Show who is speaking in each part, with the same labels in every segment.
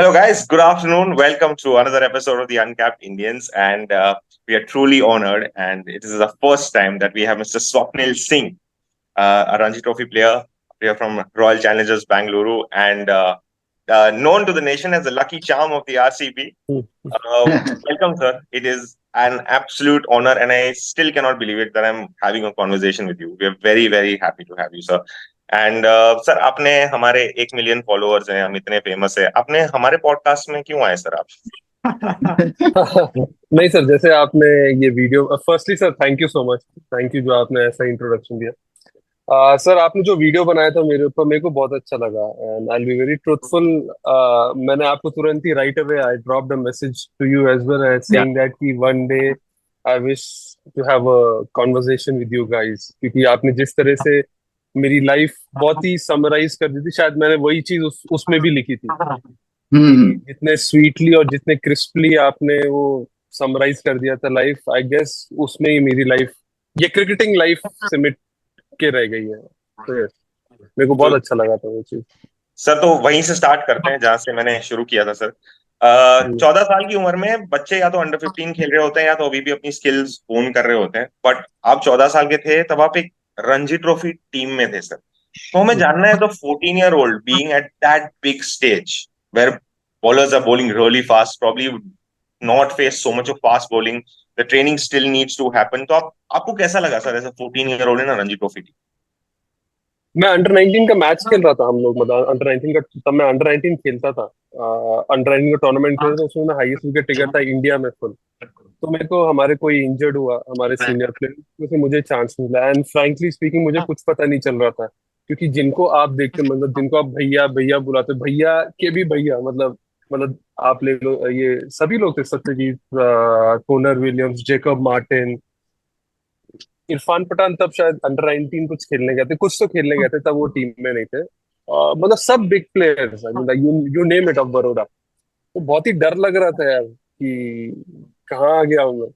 Speaker 1: Hello, guys. Good afternoon. Welcome to another episode of the Uncapped Indians. And we are truly honored. And it is the first time that we have Mr. Swapnil Singh, a Ranji Trophy player from Royal Challengers Bangalore, and known to the nation as the lucky charm of the RCB. Welcome, sir. It is an absolute honor, and I still cannot believe it that I'm having a conversation with you. We are very, very happy to have you, sir. And sir आपने हमारे 1 million followers हैं, हम इतने famous है, आपने हमारे podcast में क्यों आए सर आप?
Speaker 2: नहीं सर, जैसे आपने ये video, firstly sir thank you so much, thank you जो आपने ऐसा इंट्रोडक्शन दिया। सर आपने जो वीडियो बनाया था मेरे ऊपर, मेरे को बहुत अच्छा लगा and I will be very truthful. मैंने आपको तुरंत ही right away I dropped a message to you as well as saying that कि one day I wish to have a conversation with you guys, क्योंकि आपने जिस तरह से मेरी लाइफ बहुत ही समराइज कर दी थी, शायद मैंने वही चीज उसमें भी लिखी थी कि जितने स्वीटली और जितने क्रिस्पली आपने वो समराइज कर दिया था लाइफ, आई गेस उसमें ही मेरी लाइफ, ये क्रिकेटिंग लाइफ से मिट के रह गई है। तो yes, मेरे को बहुत अच्छा लगा था वो चीज।
Speaker 1: सर तो वहीं से स्टार्ट करते हैं जहां से मैंने शुरू किया था सर। 14 साल की उम्र में बच्चे या तो अंडर 15 खेल रहे होते हैं या तो अभी भी अपनी स्किल्स होन कर रहे होते हैं, बट आप 14 साल के थे तब आप एक रणजी ट्रॉफी टीम में थे सर। तो हमें जानना है, the 14-year-old being at that big stage where bowlers are bowling really fast, probably not face so much of fast bowling, the training still needs to happen. तो आपको कैसा लगा सर एज अ 14-year-old इन Ranji trophy team?
Speaker 2: मैं under 19 का match खेल रहा था, हम लोग मतलब अंडर 19 का, तब मैं अंडर 19 खेलता था। अंडर 19 का टूर्नामेंट खेला था, उसमें मैं हाईएस्ट विकेट टेकर था इंडिया में फुल। तो मेरे को, हमारे कोई इंजर्ड हुआ, हमारे सीनियर प्लेयर, उसमें मुझे चांस मिला एंड फ्रैंकली स्पीकिंग मुझे कुछ पता नहीं चल रहा था, क्योंकि जिनको आप देखते, मतलब जिनको आप भैया भैया बुलाते, भैया के भी भैया, मतलब आप ले लो, ये सभी लोग थे, Satyajit, Connor Williams, Jacob Martin, Irfan Pathan, तब शायद अंडर 19 कुछ खेलने गए थे, कुछ तो खेलने गए थे, तब वो टीम में नहीं थे। मतलब सब big players, you name it of Baroda. तो बहुत ही डर लग रहा था यार कि कहाँ आ गया हूँ मैं।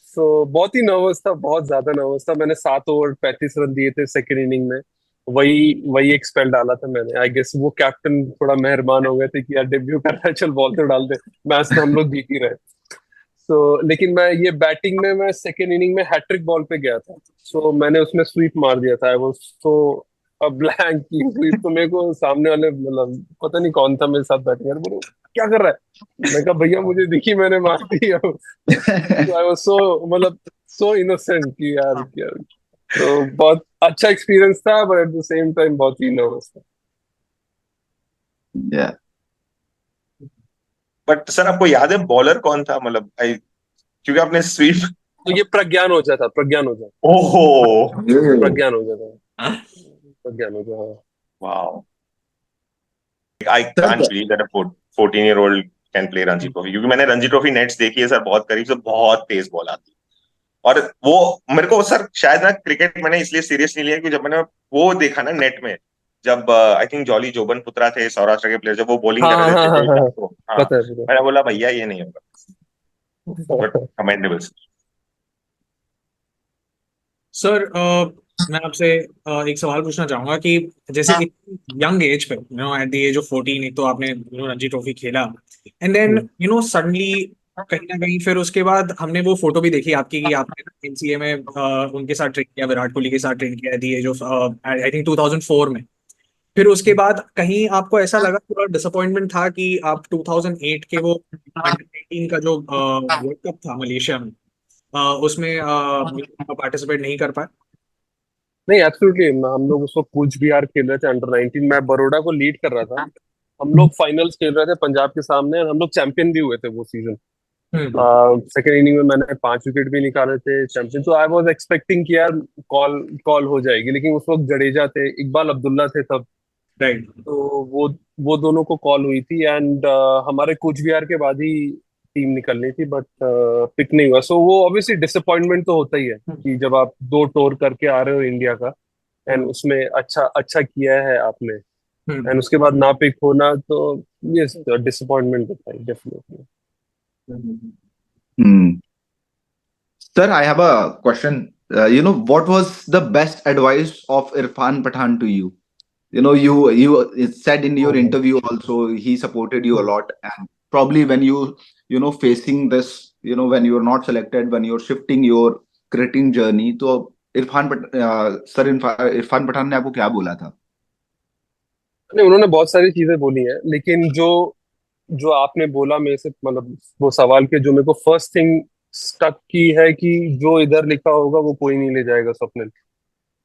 Speaker 2: सो बहुत ही नर्वस था, बहुत ज्यादा नर्वस था। मैंने 7 ओवर 35 रन दिए थे सेकेंड इनिंग में, वही वही एक स्पेल डाला था मैंने। आई गेस वो कैप्टन थोड़ा मेहरबान हो गए थे कि यार डेब्यू कर रहा है, चल बॉल तो डाल दे, मैच तो हम लोग जीत ही रहे। लेकिन मैं ये बैटिंग में, मैं सेकेंड इनिंग में हैट्रिक बॉल पे गया था, मैंने उसमें स्वीप मार दिया था। वो ब्लैंक की स्वीप, तो मेरे को सामने वाले, मतलब पता नहीं कौन था मेरे साथ बैटिंग, बोलो क्या कर रहा है, मैं कहा भैया मुझे दिखी, मैंने मार दी। आई वाज सो, मतलब सो इनोसेंट कि यार क्या। तो बहुत अच्छा एक्सपीरियंस था, but at the same time बहुत ही नर्वस था।
Speaker 3: Yeah.
Speaker 1: बट सर आपको याद है बॉलर कौन था? मतलब क्योंकि आपने स्वीप।
Speaker 2: तो ये प्रज्ञान हो जाता, प्रज्ञान हो जाता,
Speaker 1: ओहो,
Speaker 2: प्रज्ञान हो जाता, प्रज्ञान हो जाता।
Speaker 1: Wow, I can't believe that a 14-year-old can play Ranji trophy, क्योंकि मैंने रणजी ट्रॉफी नेट्स देखी है सर बहुत करीब से, बहुत तेज बॉल आती है। और वो मेरे को सर शायद ना क्रिकेट मैंने इसलिए सीरियस नहीं लिया कि जब मैंने वो देखा ना नेट में, जब आई थिंक जॉली जोबन पुत्रा थे सौराष्ट्र के प्लेयर, जब वो बॉलिंग कर
Speaker 2: हाँ
Speaker 1: रहे
Speaker 2: हाँ हाँ हाँ,
Speaker 1: थे, हाँ,
Speaker 2: पता है
Speaker 1: मैंने बोला भैया ये नहीं होगा, बट कमेंडेबल।
Speaker 4: सर मैं आपसे एक सवाल पूछना चाहूंगा कि जैसे यंग एज पे, एट द एज ऑफ 14, एक तो आपने रणजी ट्रॉफी खेला, एंड देन सडनली कहीं ना कहीं फिर उसके बाद हमने वो फोटो भी देखी आपकी कि आपने एनसीए में उनके साथ ट्रेन किया, विराट कोहली के साथ ट्रेन किया at the age of I think 2004 में। फिर उसके बाद कहीं आपको ऐसा लगा, थोड़ा डिसअपॉइंटमेंट था कि आप 2008 के वो अंडर 19 का जो वर्ल्ड कप था मलेशिया में, उसमें पार्टिसिपेट नहीं कर पाए?
Speaker 2: नहीं, एब्सोल्युटली। हम लोग उसको कूच बिहार खेल रहे थे अंडर 19, मैं बड़ौदा को लीड कर रहा था। हम लोग फाइनल्स खेल रहे थे पंजाब के सामने, और हम लोग चैंपियन भी हुए थे वो सीजन। सेकेंड इनिंग में मैंने 5 विकेट भी निकाले थे, चैंपियन। तो आई वाज एक्सपेक्टिंग कि यार कॉल कॉल हो जाएगी, लेकिन उस वक्त जडेजा थे, इकबाल अब्दुल्ला थे तब।
Speaker 4: राइट।
Speaker 2: तो वो दोनों को कॉल हुई थी, एंड हमारे कूच बिहार के बाद ही टीम निकलनी थी, बट पिक नहीं हुआ। सो वो ऑब्वियसली डिसअपॉइंटमेंट तो होता ही है कि जब आप 2 टूर करके आ रहे हो इंडिया का, एंड उसमें अच्छा अच्छा किया है आपने, एंड उसके बाद ना पिक होना, तो ये डिसअपॉइंटमेंट होता है definitely.
Speaker 3: Sir, I have a question. What was the best advice of Irfan Pathan to you? you said in your
Speaker 2: हाँ
Speaker 3: interview also he supported you a lot, and probably when facing this, when you're not selected, when you're shifting your cricketing journey, तो इरफान पठान ने आपको क्या बोला था?
Speaker 2: नहीं, उन्होंने बहुत सारी चीजें बोली हैं, लेकिन जो जो आपने बोला मेरे से, मतलब वो सवाल के जो मेरे को फर्स्ट थिंग स्टक की है कि जो इधर लिखा होगा वो कोई नहीं ले जाएगा स्वप्निल।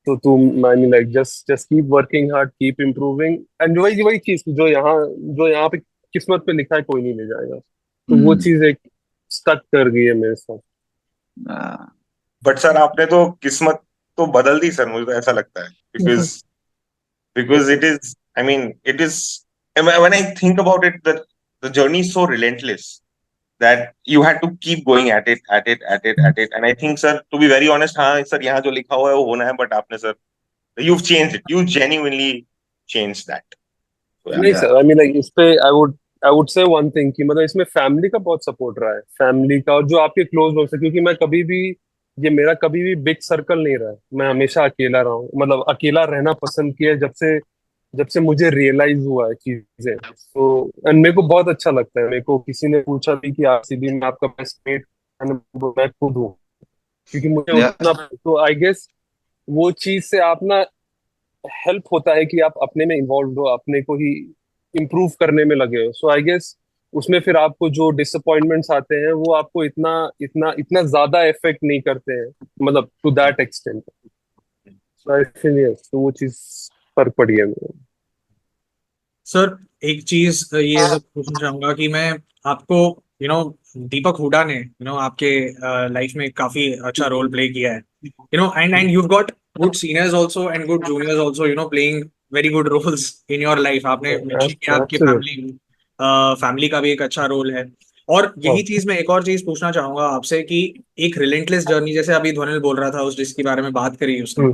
Speaker 2: तो तुम, आई mean like, just just keep working hard, keep improving, and वही वही चीज जो यहाँ पे किस्मत पे लिखा है कोई नहीं ले जाएगा। तो वो चीज एक स्टक कर गई है मेरे साथ।
Speaker 1: बट सर आपने तो किस्मत तो बदल दी सर, मुझे तो ऐसा लगता है, because it is, I mean, it is, when I think about it, the journey is so relentless that you had to keep going at it. And I think, sir, to be very honest, हाँ sir यहाँ जो लिखा हुआ है वो होना है, but आपने sir, you've changed it. You genuinely changed that. So,
Speaker 2: नहीं
Speaker 1: yeah.
Speaker 2: सर, आई मीन लाइक, इस पे I would say one thing कि मतलब इसमें फैमिली का बहुत सपोर्ट रहा है, फैमिली का, और जो आपके क्लोज लोग हैं, क्योंकि मैं कभी भी, ये मेरा कभी भी बिग सर्कल नहीं रहा है, मैं हमेशा अकेला रहा हूँ, मतलब अकेला रहना पसंद किया है जब से मुझे रियलाइज हुआ है चीजें। तो एंड मेरे को बहुत अच्छा लगता है, मेरे को किसी ने पूछा भी कि आरसीबी में आपका बेस्ट मेट, मैं खुद हूँ, क्योंकि मुझे
Speaker 3: Yeah.
Speaker 2: उतना, तो आई गेस वो चीज से आप ना, हेल्प होता है कि आप अपने में इन्वॉल्व हो, अपने को ही इम्प्रूव करने में लगे हो। सो आई गेस उसमें फिर आपको जो डिसअपॉइंटमेंट्स आते हैं वो आपको इतना इतना इतना ज्यादा इफेक्ट नहीं करते हैं, मतलब to that extent. So I feel yes, तो वो चीज फर्क पड़ी है मेरे को।
Speaker 4: सर एक चीज ये सब पूछना चाहूंगा कि मैं आपको, दीपक हुडा ने, आपके लाइफ में काफी अच्छा रोल प्ले किया है, and you got good seniors also and good juniors also, playing very good roles in your life. आपने मेंशन किया आपके
Speaker 2: Absolutely.
Speaker 4: फैमिली का भी एक अच्छा रोल है। और यही चीज मैं एक और चीज पूछना चाहूंगा आपसे कि एक रिलेंटलेस जर्नी, जैसे अभी ध्वनिल बोल रहा था, उस जिसके बारे में बात करी उसने,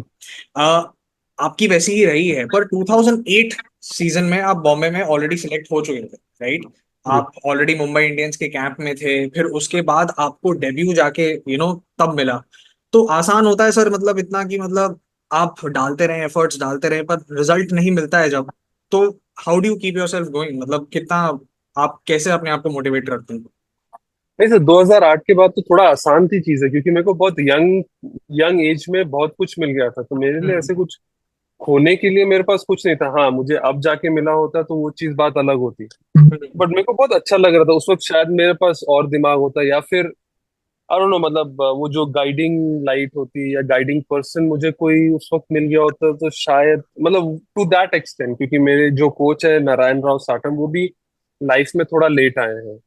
Speaker 4: आपकी वैसी ही रही है, पर 2008 सीजन में आप बॉम्बे में ऑलरेडी सिलेक्ट हो चुके थे, राइट? आप ऑलरेडी मुंबई इंडियंस के कैंप में थे, फिर उसके बाद आपको डेब्यू जाके तब मिला। तो आसान होता है सर, मतलब इतना कि मतलब आप डालते रहे, एफर्ट्स डालते रहे, पर रिजल्ट नहीं मिलता है जब, तो how do you keep yourself going? मतलब कितना आप कैसे अपने आप को मोटिवेट रखते हैं?
Speaker 2: नहीं सर, 2008 के बाद तो थोड़ा आसान थी चीजें, क्योंकि मेरे को बहुत यंग यंग एज में बहुत कुछ मिल गया था, तो मेरे लिए ऐसे कुछ खोने के लिए मेरे पास कुछ नहीं था। हाँ, मुझे अब जाके मिला होता तो वो चीज बात अलग होती, बट मेरे को बहुत अच्छा लग रहा था उस वक्त। शायद मेरे पास और दिमाग होता, या फिर आई डोंट नो, मतलब वो जो गाइडिंग लाइट होती या गाइडिंग पर्सन मुझे कोई उस वक्त मिल गया होता तो शायद, मतलब टू दैट एक्सटेंट, क्योंकि मेरे जो कोच है नारायण राव साटम, वो भी लाइफ में थोड़ा लेट आए हैं।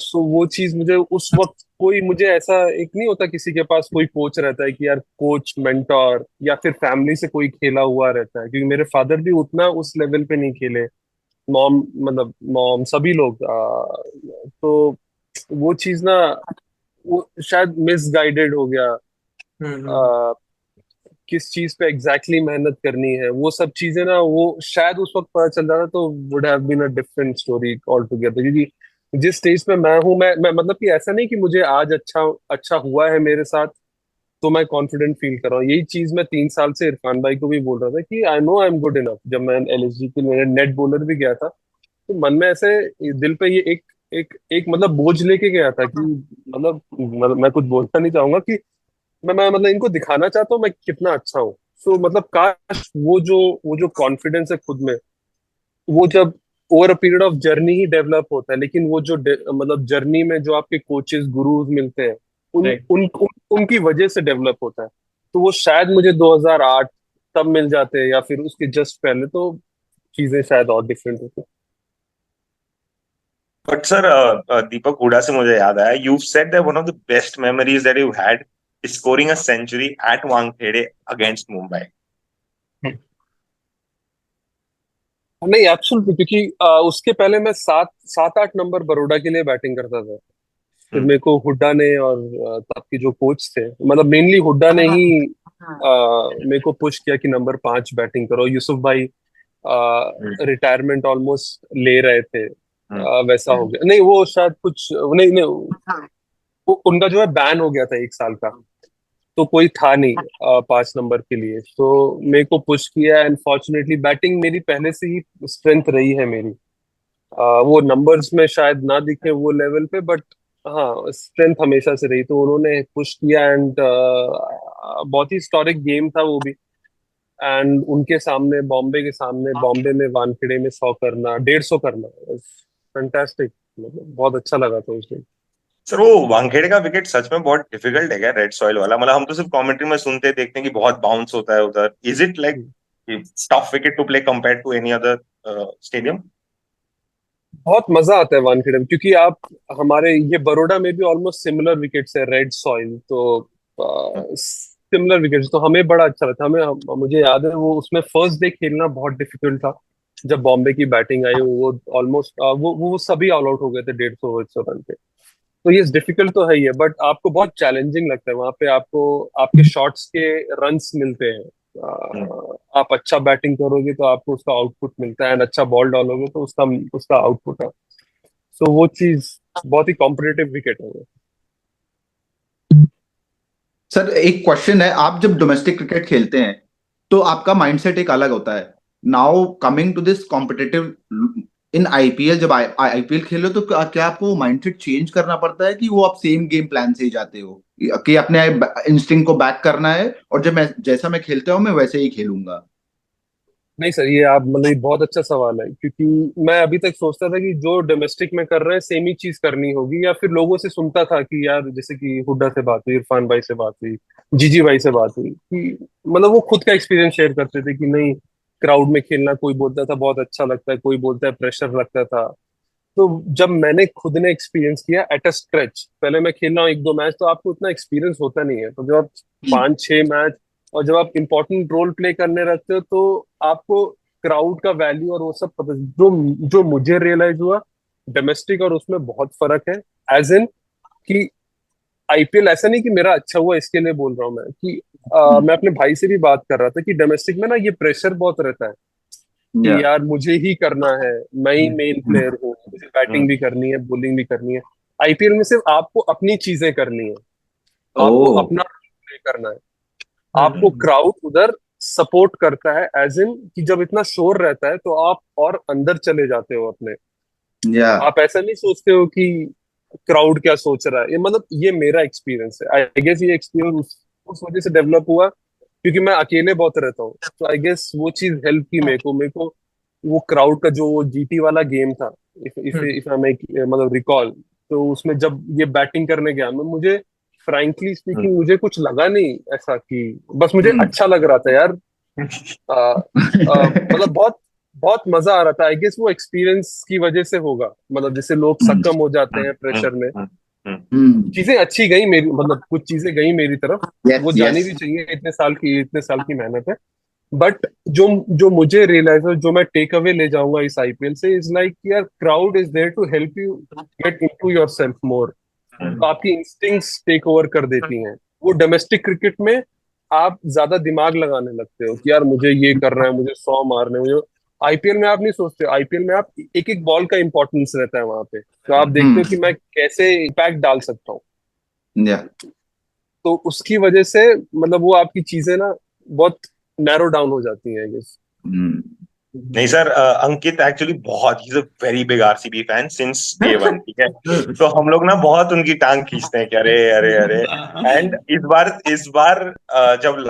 Speaker 2: सो वो चीज मुझे उस वक्त, कोई मुझे ऐसा एक नहीं होता, किसी के पास कोई कोच रहता है कि यार कोच, मेंटोर, या फिर फैमिली से कोई खेला हुआ रहता है, क्योंकि मेरे फादर भी उतना उस लेवल पे नहीं खेले, मॉम, मतलब मॉम, सभी लोग, तो वो चीज ना, वो शायद मिसगाइडेड हो गया, किस चीज पे एग्जैक्टली मेहनत करनी है, वो सब चीजें ना, वो शायद उस वक्त पता चल रहा था तो would have been a different story altogether. क्योंकि जिस स्टेज पे मैं हूँ, मैं मतलब कि ऐसा नहीं कि मुझे आज अच्छा अच्छा हुआ है मेरे साथ तो मैं कॉन्फिडेंट फील कर रहा हूँ। यही चीज मैं 3 साल से इरफान भाई को भी बोल रहा था कि I no I am good enough. जब मैं एलएसजी के लिए नेट बॉलर भी गया था, तो मन में ऐसे दिल पे ये एक एक एक मतलब बोझ लेके गया था कि मतलब मैं कुछ बोलना नहीं चाहूंगा कि मैं मतलब इनको दिखाना चाहता हूँ मैं कितना अच्छा हूँ। सो मतलब काश वो जो कॉन्फिडेंस है खुद में, वो जब over a period of journey he develop होता है, लेकिन वो जो मतलब जर्नी में जो आपके कोचेस, गुरुज मिलते हैं,
Speaker 4: Right.
Speaker 2: उनकी वजह से डेवलप होता है। तो वो शायद मुझे 2008 तब मिल जाते, या फिर उसके जस्ट पहले, तो चीजें शायद और डिफरेंट होती।
Speaker 1: But sir, Deepak Huda से मुझे याद आया, you said that one of the best memories that you had is scoring a century at Wankhede against Mumbai.
Speaker 2: नहीं, एब्सोल्युटली, क्योंकि उसके पहले मैं 7-8 नंबर बड़ौदा के लिए बैटिंग करता था। फिर मेरे को हुड्डा ने और तब के जो कोच थे, मतलब मेनली हुड्डा ने ही मेरे को पुश किया कि नंबर 5 बैटिंग करो। यूसुफ भाई रिटायरमेंट ऑलमोस्ट ले रहे थे, वैसा हो गया। नहीं, वो शायद कुछ नहीं नहीं, उनका जो है बैन हो गया था 1 साल का, तो कोई था नहीं 5 नंबर के लिए, तो मेरे को पुश किया। एंड फॉर्चुनेटली बैटिंग मेरी पहले से ही स्ट्रेंथ रही है मेरी। वो नंबर्स में शायद ना दिखे वो लेवल पे, बट हाँ स्ट्रेंथ हमेशा से रही, तो उन्होंने पुश किया। एंड बहुत ही हिस्टोरिक गेम था वो भी। एंड उनके सामने, बॉम्बे के सामने, बॉम्बे में वानखेड़े में 100 करना, 150 करना, फैंटास्टिक। मतलब बहुत अच्छा लगा था उस दिन।
Speaker 1: सर वो वानखेड़े का विकेट सच में बहुत डिफिकल्ट है क्या, रेड सॉइल वाला? मतलब हम तो सिर्फ कमेंट्री में सुनते देखते हैं कि बहुत बाउंस होता है उधर। Is it like tough wicket to play compare to any other stadium?
Speaker 2: बहुत मजा आता है वानखेड़े में, क्योंकि आप, हमारे ये बड़ौदा में भी ऑलमोस्ट सिमिलर विकेट्स है, रेड सॉइल, तो सिमिलर विकेट्स, तो हमें बड़ा अच्छा लगता है। मुझे याद है वो उसमें फर्स्ट डे खेलना बहुत डिफिकल्ट था। जब बॉम्बे की बैटिंग आई, वो ऑलमोस्ट वो सभी ऑल आउट हो गए थे 150-150 रन पे। तो ये डिफिकल्ट तो है ही है, बट आपको बहुत चैलेंजिंग लगता है वहां पे। आपको आपके शॉट्स के रन्स मिलते हैं। आप अच्छा बैटिंग करोगे तो आपको उसका आउटपुट मिलता है, एंड अच्छा बॉल डालोगे तो उसका उसका आउटपुट है। सो वो चीज बहुत ही कॉम्पिटिटिव विकेट है वो।
Speaker 3: सर एक क्वेश्चन है, आप जब डोमेस्टिक क्रिकेट खेलते हैं तो आपका माइंडसेट एक अलग होता है। Now coming to this competitive in IPL, जब आईपीएल खेलो तो क्या आपको माइंडसेट चेंज करना पड़ता है, कि वो आप सेम गेम प्लान से ही जाते हो, कि अपने इंस्टिंक्ट को बैक करना है और जब मैं जैसा मैं खेलता हूँ मैं वैसे ही खेलूंगा?
Speaker 2: नहीं सर, ये आप मतलब ये बहुत अच्छा सवाल है, क्योंकि मैं अभी तक सोचता था कि जो डोमेस्टिक में कर रहे हैं सेम ही चीज करनी होगी, या फिर लोगों से सुनता था कि यार, जैसे कि हुड्डा से बात हुई, इरफान भाई से बात हुई, जीजी भाई से बात हुई, कि मतलब वो खुद का एक्सपीरियंस शेयर करते थे कि नहीं, क्राउड में खेलना, कोई बोलता था बहुत अच्छा लगता है, कोई बोलता है प्रेशर लगता था। तो जब मैंने खुद ने एक्सपीरियंस किया एट अ स्ट्रेच, पहले मैं खेल रहा हूँ 1-2 मैच, तो आपको उतना एक्सपीरियंस होता नहीं है, तो जब आप 5-6 मैच, और जब आप इंपॉर्टेंट रोल प्ले करने लगते हो, तो आपको क्राउड का वैल्यू और वो सब पता। जो जो मुझे रियलाइज हुआ, डोमेस्टिक और उसमें बहुत फर्क है। एज इन कि आईपीएल ऐसा नहीं कि मेरा अच्छा हुआ इसके लिए बोल रहा हूँ मैं, कि मैं अपने भाई से भी बात कर रहा था कि डोमेस्टिक में ना ये प्रेशर बहुत रहता है
Speaker 3: या
Speaker 2: कि यार मुझे ही करना है, मैं ही मेन प्लेयर हूँ, मुझे बैटिंग भी करनी है, बॉलिंग भी करनी है। आईपीएल में सिर्फ आपको अपनी चीजें करनी है, आपको
Speaker 3: ओ
Speaker 2: अपना प्ले करना है। आपको क्राउड उधर सपोर्ट करता है, एज इन कि जब इतना शोर रहता है तो आप और अंदर चले जाते हो अपने।
Speaker 3: या
Speaker 2: आप ऐसा नहीं सोचते हो कि क्राउड क्या सोच रहा है। ये मतलब ये मेरा एक्सपीरियंस है। आई गेस ये एक्सपीरियंस उस वजह से डेवलप हुआ, क्योंकि मैं अकेले बहुत रहता हूँ, तो आई गेस वो चीज हेल्प की मेरे को वो क्राउड का जो वो जीटी वाला गेम था, if if if I make मतलब रिकॉल, तो उसमें जब ये बैटिंग करने गया मैं, मुझे फ्रैंकली स्पीकिंग मुझे कुछ लगा नहीं ऐसा, कि बस मुझे अच्छा लग रहा था यार। मतलब बहुत बहुत मजा आ रहा था। आई गेस वो एक्सपीरियंस की वजह से होगा, मतलब जैसे लोग सक्कम हो जाते हैं प्रेशर में। चीजें अच्छी गई मेरी, मतलब कुछ चीजें गई मेरी तरफ,
Speaker 3: यस
Speaker 2: वो
Speaker 3: यस।
Speaker 2: जानी भी चाहिए, इतने साल की मेहनत है। बट जो जो मुझे रियलाइज है, जो मैं टेक अवे ले जाऊंगा इस आईपीएल से, इज लाइक यार, crowd is there to help you get into yourself more. आपकी इंस्टिंक्ट्स टेक ओवर कर देती हैं। वो डोमेस्टिक क्रिकेट में आप ज्यादा दिमाग लगाने लगते हो कि यार मुझे ये करना है, मुझे 100 मारने हैं, मुझे। आईपीएल में आप नहीं सोचते हो, आईपीएल में आप एक एक बॉल का इंपॉर्टेंस रहता है वहां पे, तो आप देखते हो कि मैं कैसे इम्पैक्ट डाल सकता हूँ।
Speaker 3: या
Speaker 2: तो उसकी वजह से मतलब वो आपकी चीजें ना बहुत नैरो डाउन हो जाती हैं, I guess।
Speaker 1: नहीं सर, अंकित एक्चुअली बहुत, he is a very big RCB fan since day one, ठीक है? तो हम लोग ना बहुत उनकी टांग खींचते हैं कि अरे अरे अरे। एंड इस बार जब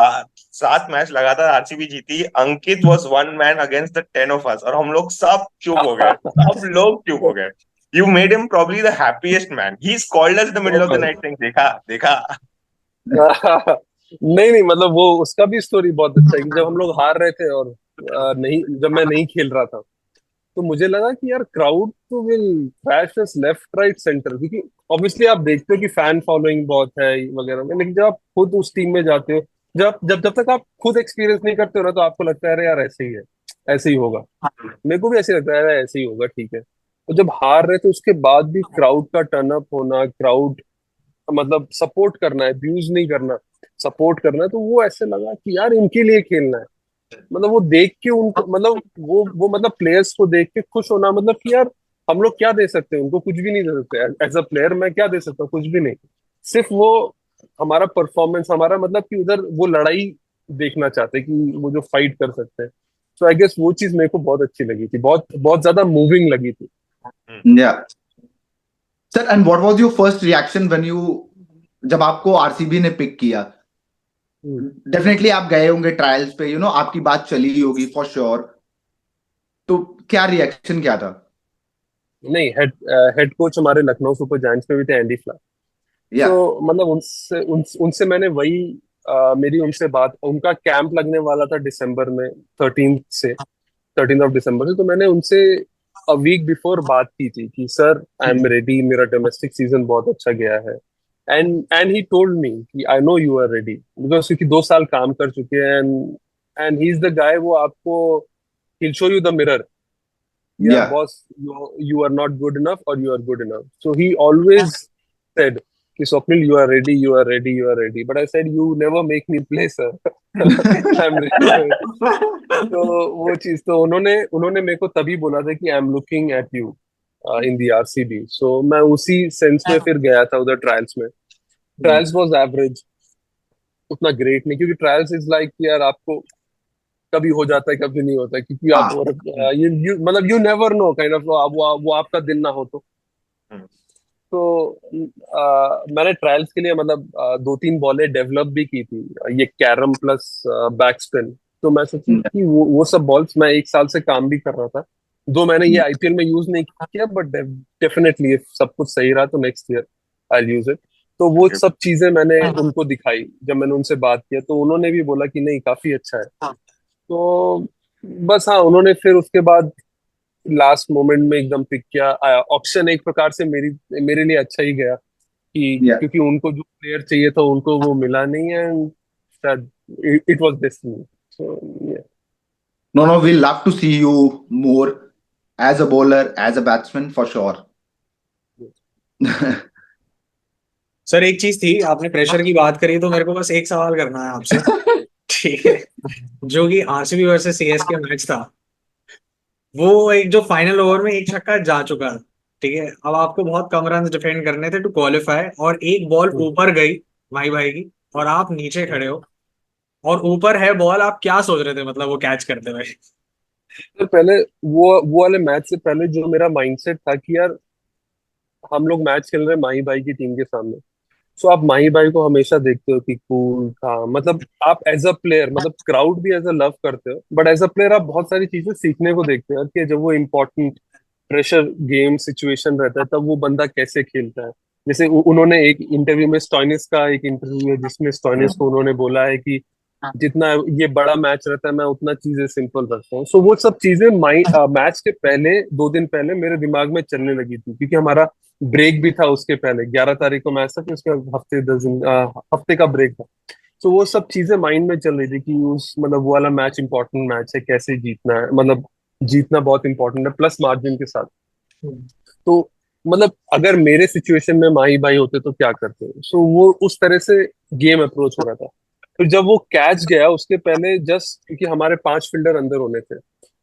Speaker 1: 7 मैच लगातार आरसीबी जीती, Ankit was one man against the 10 of us, और हम लोग सब चुप हो गए, सब लोग चुप हो गए। You made him probably the happiest man, he is called us the middle of the night thing, देखा देखा।
Speaker 2: नहीं नहीं, मतलब वो उसका भी स्टोरी बहुत अच्छा है कि जब हम लोग हार रहे थे, और नहीं, जब मैं नहीं खेल रहा था, तो मुझे लगा कि यार क्राउड तो will crash us left right centre, क्योंकि ऑब्वियसली आप देखते हो कि फैन फॉलोइंग बहुत है वगैरह में, लेकिन जब आप खुद उस टीम में जाते हो, जब तक आप खुद एक्सपीरियंस नहीं करते हो ना, तो आपको लगता है अरे यार ऐसे ही है, ऐसे ही होगा। मेरे को भी ऐसे लगता है अरे ऐसे ही होगा, ठीक है। तो जब हार रहे थे उसके बाद भी क्राउड का टर्न अप होना, क्राउड मतलब सपोर्ट करना है, व्यूज नहीं करना, सपोर्ट करना है, तो वो ऐसे लगा कि यार इनके लिए खेलना है। मतलब वो देख के उनको, मतलब वो मतलब प्लेयर्स को देख के खुश होना, मतलब कि यार हम लोग क्या दे सकते हैं उनको, कुछ भी नहीं दे सकते। एज अ प्लेयर मैं क्या दे सकता हूँ, कुछ भी नहीं। सिर्फ वो हमारा परफॉर्मेंस, हमारा मतलब कि उधर वो लड़ाई देखना चाहते हैं कि वो जो फाइट कर सकते हैं। सो आई गेस वो चीज मेरे को बहुत अच्छी लगी थी, बहुत बहुत ज्यादा मूविंग लगी थी।
Speaker 3: Yeah. Sir, and what was your first reaction when you, जब आपको आरसीबी ने पिक किया? डेफिनेटली आप गए होंगे ट्रायल्स पे, आपकी बात चली ही होगी फॉर श्योर। तो क्या रिएक्शन क्या था?
Speaker 2: नहीं, हेड कोच हमारे लखनऊ सुपर जायंट्स में भी थे, एंडी फ्लैक।
Speaker 3: या
Speaker 2: तो मतलब उनसे मैंने वही मेरी उनसे बात, उनका कैंप लगने वाला था दिसंबर में, 13 ऑफ दिसंबर से। तो मैंने उनसे वीक बिफोर बात की थी कि सर आई एम रेडी, मेरा डोमेस्टिक सीजन बहुत अच्छा गया है। एंड ही टोल्ड मी कि I know you are ready, because क्योंकि 2 साल काम कर चुके हैं। And he is the guy, वो आपको he'll show you the mirror. Yeah,
Speaker 3: या
Speaker 2: boss, you are not good enough or you are good enough. So he always said कि Swapnil, you are ready, you are ready, you are ready. But I said, you never make me play, sir. I'm ready. तो वो चीज तो उन्होंने उन्होंने मेरे को तभी बोला था कि I am looking at you in the RCB. So मैं उसी सेंस में फिर गया था उधर ट्रायल्स में। ट्रायल्स वाज एवरेज, उतना ग्रेट नहीं, क्योंकि ट्रायल्स इज लाइक यार आपको कभी हो जाता है कभी नहीं होता है, क्योंकि आप
Speaker 3: हाँ,
Speaker 2: यू मतलब you never know kind of, वो आपका दिन ना हो तो। मैंने ट्रायल्स के लिए मतलब 2-3 बॉलें डेवलप भी की थी, ये कैरम प्लस बैक स्पिन। तो मैं सोची कि वो सब बॉल्स मैं 1 साल से काम भी कर रहा था। दो मैंने ये आईपीएल में यूज नहीं किया, बट डेफिनेटली सब कुछ सही रहा तो next year I use it. तो वो सब चीजें मैंने उनको दिखाई जब मैंने उनसे बात किया, तो उन्होंने भी बोला कि नहीं काफी अच्छा है। तो बस हाँ, उन्होंने फिर उसके बाद लास्ट मोमेंट में एकदम पिक किया। ऑप्शन एक प्रकार से मेरे लिए अच्छा ही गया, कि
Speaker 3: या
Speaker 2: क्योंकि उनको जो प्लेयर चाहिए था उनको वो मिला नहीं है। शायद it was destiny. So
Speaker 3: no, no, we'll love to see you more as a bowler, as a batsman for sure.
Speaker 4: Sir एक चीज थी, आपने प्रेशर की बात करी तो मेरे को बस एक सवाल करना है आपसे। ठीक है, जो कि आरसीबी वर्सेस सीएसके मैच था, वो एक जो फाइनल ओवर में एक छक्का जा चुका है। ठीक है, अब आपको बहुत कम रन डिफेंड करने थे टू क्वालिफाई, और एक बॉल ऊपर गई भाई भाई की, और आप नीचे खड़े हो और ऊपर है बॉल, आप क्या सोच रहे थे मतलब वो कैच करते हुए?
Speaker 2: तो पहले वो वाले मैच से पहले जो मेरा माइंडसेट था कि यार हम लोग मैच खेल रहे हैं माही भाई की टीम के सामने। सो आप माही भाई को हमेशा देखते हो कि कूल था, मतलब आप एज अ प्लेयर, मतलब क्राउड भी एज अ लव करते हो, बट एज अ प्लेयर आप बहुत सारी चीजें सीखने को देखते हो कि जब वो इम्पोर्टेंट प्रेशर गेम सिचुएशन रहता है तब वो बंदा कैसे खेलता है। जैसे उन्होंने एक इंटरव्यू में, स्टॉइनिस का एक इंटरव्यू है जिसमें स्टॉइनिस को उन्होंने बोला है कि जितना ये बड़ा मैच रहता है मैं उतना चीजें सिंपल रखता हूँ। सो वो सब चीजें मैच के पहले 2 दिन पहले मेरे दिमाग में चलने लगी थी, क्योंकि हमारा ब्रेक भी था उसके पहले, 11 तारीख को मैच था, फिर उसके हफ्ते 10 दिन हफ्ते का ब्रेक था। तो वो सब चीजें माइंड में चल रही थी कि उस मतलब वो वाला मैच इंपॉर्टेंट मैच है, कैसे जीतना है, मतलब जीतना बहुत इंपॉर्टेंट है प्लस मार्जिन के साथ। तो मतलब अगर मेरे सिचुएशन में माही भाई होते तो क्या करते। सो वो उस तरह से गेम अप्रोच हो रहा था। तो जब वो कैच गया उसके पहले, जस्ट क्योंकि हमारे 5 फील्डर अंदर होने थे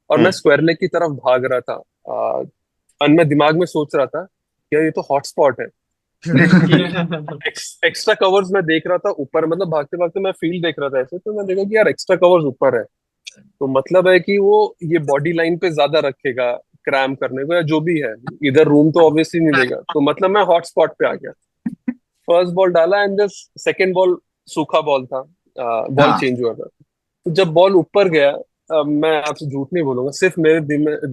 Speaker 2: और मैं स्क्वायर लेग की तरफ भाग रहा था, और मैं दिमाग में सोच रहा था कि यार ये तो हॉटस्पॉट है। एक्स्ट्रा कवर्स मैं देख रहा था ऊपर, मतलब भागते भागते मैं फील्ड देख रहा था ऐसे, तो मैं देखा कि यार एक्स्ट्रा कवर्स ऊपर है, तो मतलब है कि वो ये बॉडी लाइन पे ज्यादा रखेगा क्रैम करने को या जो भी है, इधर रूम तो ऑब्वियसली नहीं देगा, तो मतलब मैं हॉटस्पॉट पे आ गया। फर्स्ट बॉल डाला एंड जस्ट सेकेंड बॉल सूखा बॉल था, बॉल
Speaker 3: हाँ,
Speaker 2: चेंज हुआ था। तो जब बॉल ऊपर गया, मैं आपसे झूठ नहीं बोलूंगा, सिर्फ मेरे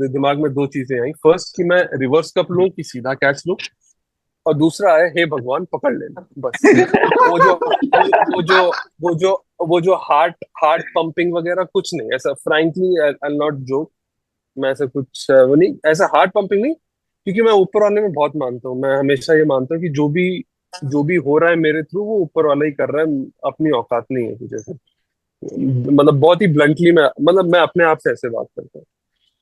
Speaker 2: दिमाग में 2 चीजें आई। फर्स्ट कि मैं रिवर्स कप लूं कि सीधा कैच लूं, और दूसरा है हे भगवान पकड़ लेना, बस। वो जो वो जो वो जो वो जो हार्ट पंपिंग वगैरह कुछ नहीं ऐसा, फ्रैंकली आई नॉट जोक, मैं ऐसा कुछ वो नहीं, ऐसा हार्ट पंपिंग नहीं, क्योंकि मैं ऊपर वाले में बहुत मानता हूँ। मैं हमेशा ये मानता हूँ कि जो भी हो रहा है मेरे थ्रू वो ऊपर वाला ही कर रहा है, अपनी औकात नहीं है कुछ ऐसे। मतलब बहुत ही ब्लंटली मैं, मतलब मैं अपने आप से ऐसे बात करता हूँ।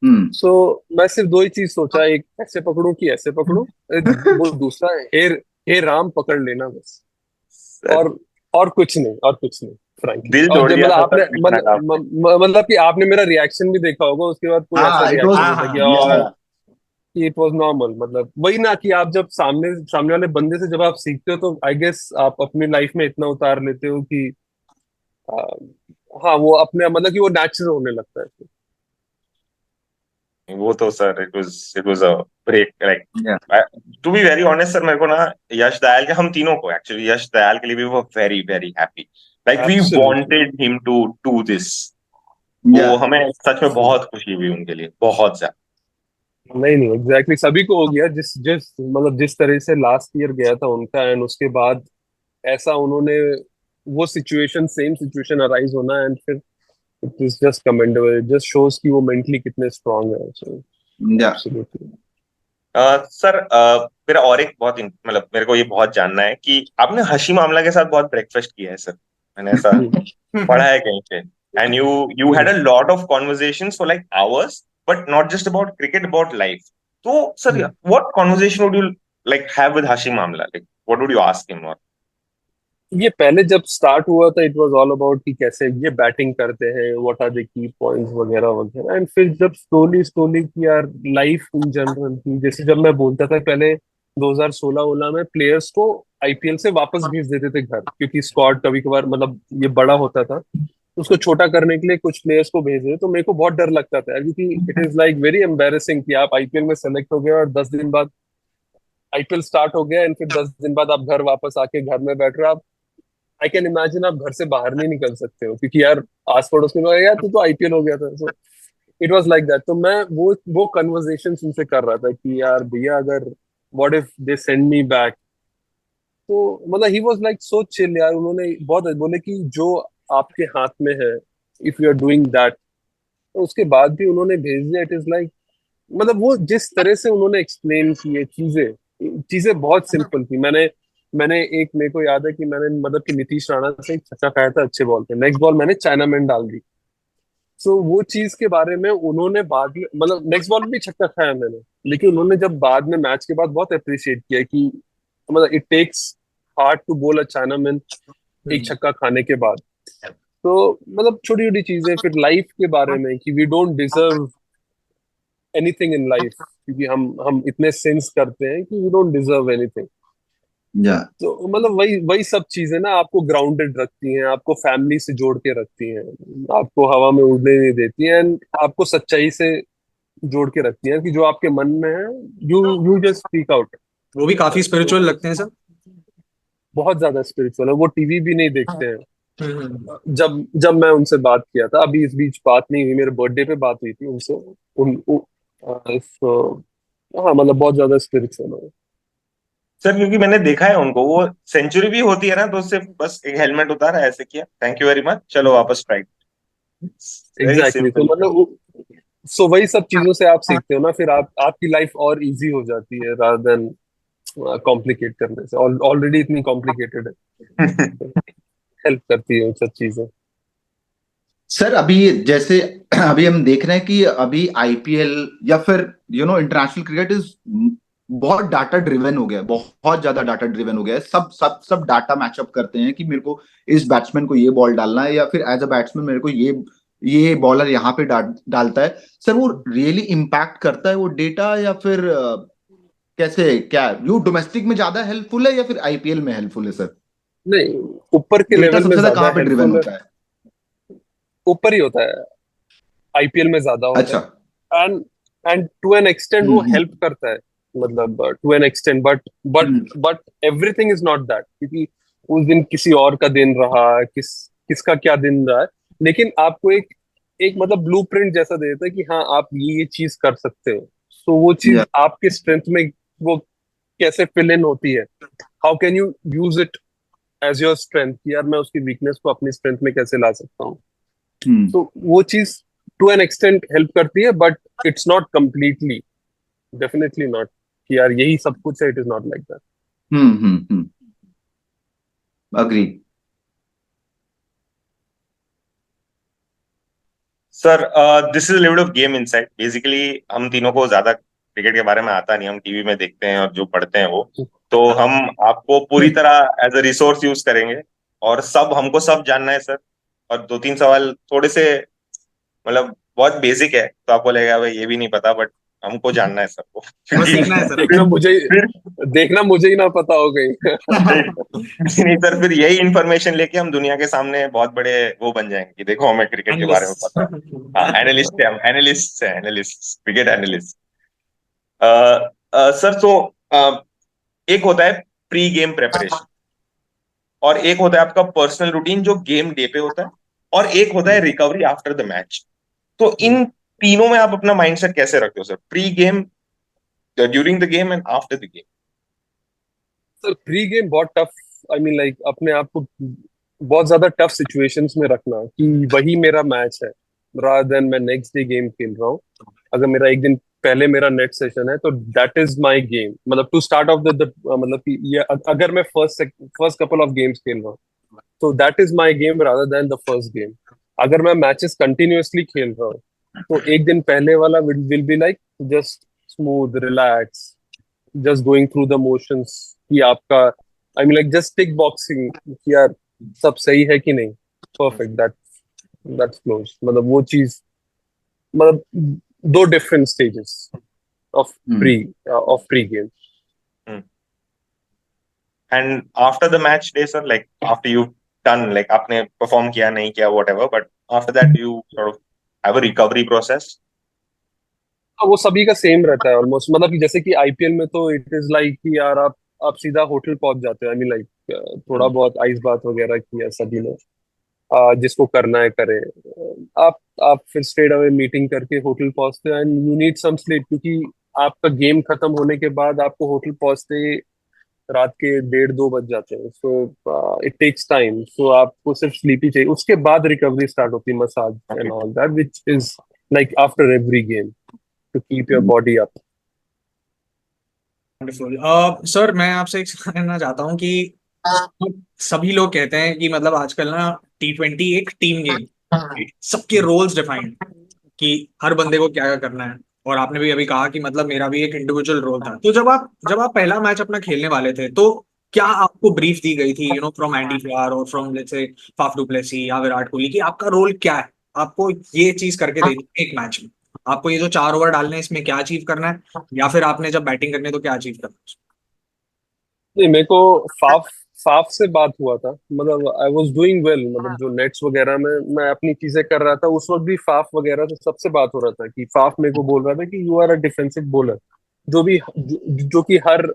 Speaker 3: हम्म,
Speaker 2: सो मैं सिर्फ 2 ही चीज सोचा, एक ऐसे पकड़ूं कि ऐसे पकड़ूं, वो दूसरा है हे राम पकड़ लेना, बस। और और कुछ नहीं, और कुछ नहीं, फ्रैंकली।
Speaker 1: दिल
Speaker 2: और
Speaker 1: तोड़
Speaker 2: जब
Speaker 1: दिया
Speaker 2: मतलब
Speaker 1: था
Speaker 2: आपने
Speaker 1: सर पिछला का आपने।
Speaker 2: मतलब कि आपने मेरा रिएक्शन भी देखा होगा, उसके बाद कोई ऐसा
Speaker 3: हाँ, इट
Speaker 2: रिएक्शन
Speaker 3: वाज,
Speaker 2: नहीं था कि
Speaker 3: या
Speaker 2: और कि इट वाज नॉर्मल, मतलब वही ना कि आप जब सामने सामने वाले बंदे से जब आप सीखते हो तो आई गेस आप अपनी लाइफ में इतना उतार लेते हो कि आ, हाँ वो अपने मतलब कि वो नेचुरल होने लगता है फिर।
Speaker 1: वो तो sir it was a break like
Speaker 3: yeah
Speaker 1: to be very honest sir, मेरे को ना यश दयाल के, हम तीनों को एक्चुअली यश दयाल के लिए भी वो very very happy, like we
Speaker 2: absolutely.
Speaker 1: Wanted him to do this.
Speaker 3: या
Speaker 1: वो हमें सच में बहुत खुशी हुई उनके लिए, बहुत ज्यादा।
Speaker 2: नहीं नहीं एग्जैक्टली सभी को हो गया, जिस जिस मतलब जिस तरह से लास्ट ईयर गया था उनका, एंड उसके बाद ऐसा उन्होंने वो सिचुएशन सेम सिचुएशन अराइज होना, एंड फिर it is just commendable, it just shows कि वो मेंटली कितने स्ट्रांग है, सो
Speaker 3: या
Speaker 2: एब्सोल्युटली।
Speaker 1: सर मेरा और एक बहुत मतलब मेरे को ये बहुत जानना है कि आपने हशीम आमला के साथ बहुत ब्रेकफास्ट किया है सर, मैंने ऐसा पढ़ा है कहीं पे, and you had a lot of conversations for like hours, but not just about cricket, about life. तो sir what conversation would you like have with Hashim Amla, like what would you ask him?
Speaker 2: ये पहले जब start हुआ था it was all about कि कैसे ये batting करते हैं, what are the key points वगैरह वगैरह, एंड फिर जब स्लोली स्लोली कि यार लाइफ इन जनरल की, जैसे जब मैं बोलता था पहले 2016 में प्लेयर्स को आईपीएल से वापस भेज देते थे घर, क्योंकि स्क्वाड कभी कभार मतलब ये बड़ा होता था, उसको छोटा करने के लिए कुछ प्लेयर्स को भेज रहे, तो मेरे को बहुत डर लगता था यार, क्योंकि it is like very embarrassing कि आप आईपीएल में सेलेक्ट हो गए और 10 दिन बाद आईपीएल स्टार्ट हो गया, एंड फिर 10 दिन बाद आप घर वापस आके घर में बैठ रहे हो। आई कैन इमेजिन आप घर से बाहर नहीं निकल सकते हो, क्योंकि यार आस पड़ोस में लोग, यार तू तो आईपीएल हो गया था, so it was like that. तो मैं वो कन्वर्सेशन उनसे कर रहा था कि यार भैया अगर what if they send me back, तो मतलब he was like so chill यार, उन्होंने बहुत बोले कि जो आपके हाथ में है, if you are doing that, तो उसके बाद भी उन्होंने भेज दिया। इट इज लाइक मतलब वो जिस तरह से उन्होंने एक्सप्लेन की है चीजें, चीजें बहुत सिंपल थी। मैंने मैंने एक मेरे को याद है कि मैंने मतलब कि नीतीश राणा से एक छक्का खाया था अच्छे बॉल पे, नेक्स्ट बॉल मैंने चाइना मैन डाल दी। सो वो चीज के बारे में उन्होंने बाद में मतलब नेक्स्ट बॉल भी छक्का खाया मैंने, लेकिन उन्होंने जब बाद में मैच के बाद बहुत अप्रिशिएट किया कि मतलब इट टेक्स हार्ड टू बोल अ चाइना मैन एक छक्का खाने के बाद। तो मतलब छोटी छोटी चीजें, फिर लाइफ के बारे में कि we don't deserve anything in life, क्योंकि हम इतने सिंस करते हैं कि वी डोंट डिजर्व एनीथिंग।
Speaker 3: या
Speaker 2: तो मतलब वही वही सब चीजें ना आपको ग्राउंडेड रखती हैं, आपको फैमिली से जोड़ के रखती हैं, आपको हवा में उड़ने नहीं देती हैं, एंड आपको सच्चाई से जोड़ के रखती हैं कि जो आपके मन में है, you you just speak out.
Speaker 4: वो भी काफी
Speaker 2: तो
Speaker 4: स्पिरिचुअल लगते हैं सर।
Speaker 2: बहुत ज्यादा स्पिरिचुअल है, वो टीवी भी नहीं देखते हैं।
Speaker 4: हम्म।
Speaker 2: जब जब मैं उनसे बात किया था, अभी इस बीच बात नहीं हुई, मेरे बर्थडे पे बात हुई थी उनसे, so, हाँ मतलब बहुत ज्यादा स्पिरिचुअल है।
Speaker 1: सर क्योंकि मैंने देखा है उनको, वो सेंचुरी भी होती है ना तो उससे बस एक हेलमेट उतारा, ऐसे किया, थैंक यू वेरी मच, चलो वापस स्ट्राइक, वेरी
Speaker 2: एग्जैक्टली तो
Speaker 1: सिंपल।
Speaker 2: मतलब सो वही सब चीजों से आप सीखते हो ना, फिर आप आपकी लाइफ और इजी हो जाती है रादर देन कॉम्प्लिकेट करने से, ऑलरेडी इतनी कॉम्प्लिकेटेड है, हेल्प करती है वो सब चीजें।
Speaker 3: सर अभी जैसे अभी हम देख रहे हैं कि अभी आईपीएल या फिर इंटरनेशनल क्रिकेट इज बहुत डाटा ड्रिवन हो गया है, बहुत ज्यादा डाटा ड्रिवन हो गया है। सब सब सब डाटा मैचअप करते हैं कि मेरे को इस बैट्समैन को ये बॉल डालना है, या फिर एज अ बैट्समैन मेरे को ये बॉलर यहाँ पे डालता है। सर वो रियली इम्पैक्ट करता है वो डेटा, या फिर कैसे क्या यू डोमेस्टिक में ज्यादा हेल्पफुल है या फिर आईपीएल में हेल्पफुल है सर?
Speaker 2: नहीं, ऊपर के
Speaker 3: डेटा
Speaker 2: लेवल में
Speaker 3: सबसे ज्यादा
Speaker 2: ज्यादा
Speaker 3: कहाँ पे ड्रिवन
Speaker 2: हेल्पफुल है,
Speaker 3: होता है?
Speaker 2: ऊपर ही होता है, आईपीएल में ज्यादा होता
Speaker 3: अच्छा।
Speaker 2: है, and and to an extent वो
Speaker 3: हम्म
Speaker 2: हेल्प करता है, मतलब to an extent, but but
Speaker 3: hmm
Speaker 2: but everything is not that, क्योंकि उस दिन किसी और का दिन रहा, किसका क्या दिन रहा है, लेकिन आपको एक एक मतलब ब्लूप्रिंट जैसा दे देता है कि हाँ आप ये चीज कर सकते हो। सो वो चीज
Speaker 3: या
Speaker 2: आपके स्ट्रेंथ में वो कैसे फिल इन होती है, how can you use it as your strength, कि यार मैं उसकी वीकनेस को अपनी स्ट्रेंथ में कैसे ला सकता हूँ।
Speaker 3: हम्म
Speaker 2: तो वो चीज टू एन एक्सटेंट हेल्प करती है, but it's not completely, definitely not कि यार यही सब कुछ है, it is not like that.
Speaker 3: Agree.
Speaker 1: Sir this is little of game insight, basically हम तीनों को ज्यादा क्रिकेट के बारे में आता नहीं, हम टीवी में देखते हैं और जो पढ़ते हैं वो, तो हम आपको पूरी तरह एज अ रिसोर्स यूज करेंगे, और सब हमको सब जानना है सर। और दो तीन सवाल थोड़े से मतलब बहुत बेसिक है, तो आपको लगेगा भाई ये भी नहीं पता, बट हमको जानना है सर वो,
Speaker 4: बस
Speaker 1: क्योंकि
Speaker 4: देखना है सर।
Speaker 1: फिर
Speaker 2: देखना मुझे ही ना पता हो गई।
Speaker 1: नहीं सर, फिर यही इंफॉर्मेशन लेके हम दुनिया के सामने बहुत बड़े वो बन जाएंगे कि देखो हमें क्रिकेट के बारे में
Speaker 4: एनालिस्ट।
Speaker 1: पता है। हाँ, एनालिस्ट है, हम एनालिस्ट है, एनालिस्ट, क्रिकेट एनालिस्ट। सर, तो एक होता है प्री गेम प्रेपरेशन, और एक होता है आपका पर्सनल रूटीन जो गेम डे पे होता है, और एक होता है रिकवरी आफ्टर द मैच। तो इन तीनों में आप अपना माइंडसेट कैसे रखते हो sir, pre game, during the game and after the game?
Speaker 2: Sir pre game बहुत टफ, आई मीन लाइक अपने आप को बहुत ज्यादा टफ सिचुएशंस में रखना कि वही मेरा मैच है, रादर देन मैं नेक्स्ट डे गेम खेल रहा हूँ। अगर मेरा एक दिन पहले मेरा नेट सेशन है तो दैट इज माय गेम, मतलब टू स्टार्ट ऑफ द मतलब कि ये अगर मैं फर्स्ट कपल ऑफ गेम्स खेल रहा हूँ तो that is my game rather than the first game. अगर मैं मैचेस कंटिन्यूअसली खेल रहा हूँ तो एक दिन पहले वाला will be like just smooth relax, just going through the motions कि आपका, आई mean like just tick boxing कि यार सब सही है कि नहीं, परफेक्ट, दैट्स क्लोज, मतलब वो चीज, मतलब दो different stages of
Speaker 3: hmm.
Speaker 2: Pre of pre game.
Speaker 1: And after the match day sir, like after you done, like आपने परफॉर्म किया नहीं किया what ever, but after that you sort of have a recovery process?
Speaker 2: वो सभी का same रहता है almost, मतलब कि जैसे कि आईपीएल में तो इट इज लाइक कि यार आप सीधा होटल पहुंच जाते हो, आई मीन लाइक थोड़ा बहुत आइस बात वगैरह किया सभी ने, जिसको करना है करे, आप फिर स्ट्रेट अवे मीटिंग करके होटल पहुंचते हैं and you need some sleep, क्योंकि आपका गेम खत्म होने के बाद आपको होटल पहुंचते रात के 1:30-2 बज जाते हैं, सो इट टेक्स टाइम, सो आपको सिर्फ स्लीप ही चाहिए, उसके बाद रिकवरी स्टार्ट होती है, massage and all that which is like after every game to keep your body up.
Speaker 4: Wonderful. Sir मैं आपसे एक सवाल करना चाहता हूँ कि सभी लोग कहते हैं कि मतलब आजकल ना T20 एक टीम गेम, सबके रोल्स डिफाइंड कि हर बंदे को क्या क्या करना है। और आपने भी अभी कहा कि मतलब मेरा भी एक इंडिविजुअल रोल था। तो जब आप पहला मैच अपना खेलने वाले थे तो क्या आपको ब्रीफ दी गई थी, फ्रॉम एंडी फ्लावर और from let's say Faf du Plessis या विराट कोहली, कि आपका रोल क्या है, आपको ये चीज करके देनी है एक मैच में, आपको ये जो 4 ओवर डालने हैं इसमें क्या अचीव करना है, या फिर आपने जब बैटिंग करनी है तो क्या अचीव करना है?
Speaker 2: नहीं, मेरे को फाफ फाफ से बात हुआ था, मतलब आई वाज डूइंग वेल, मतलब जो नेट्स वगैरह में मैं अपनी चीजें कर रहा था उस वक्त भी फाफ वगैरह से सबसे बात हो रहा था कि फाफ मेरे को बोल रहा था कि you are a defensive bowler, जो कि हर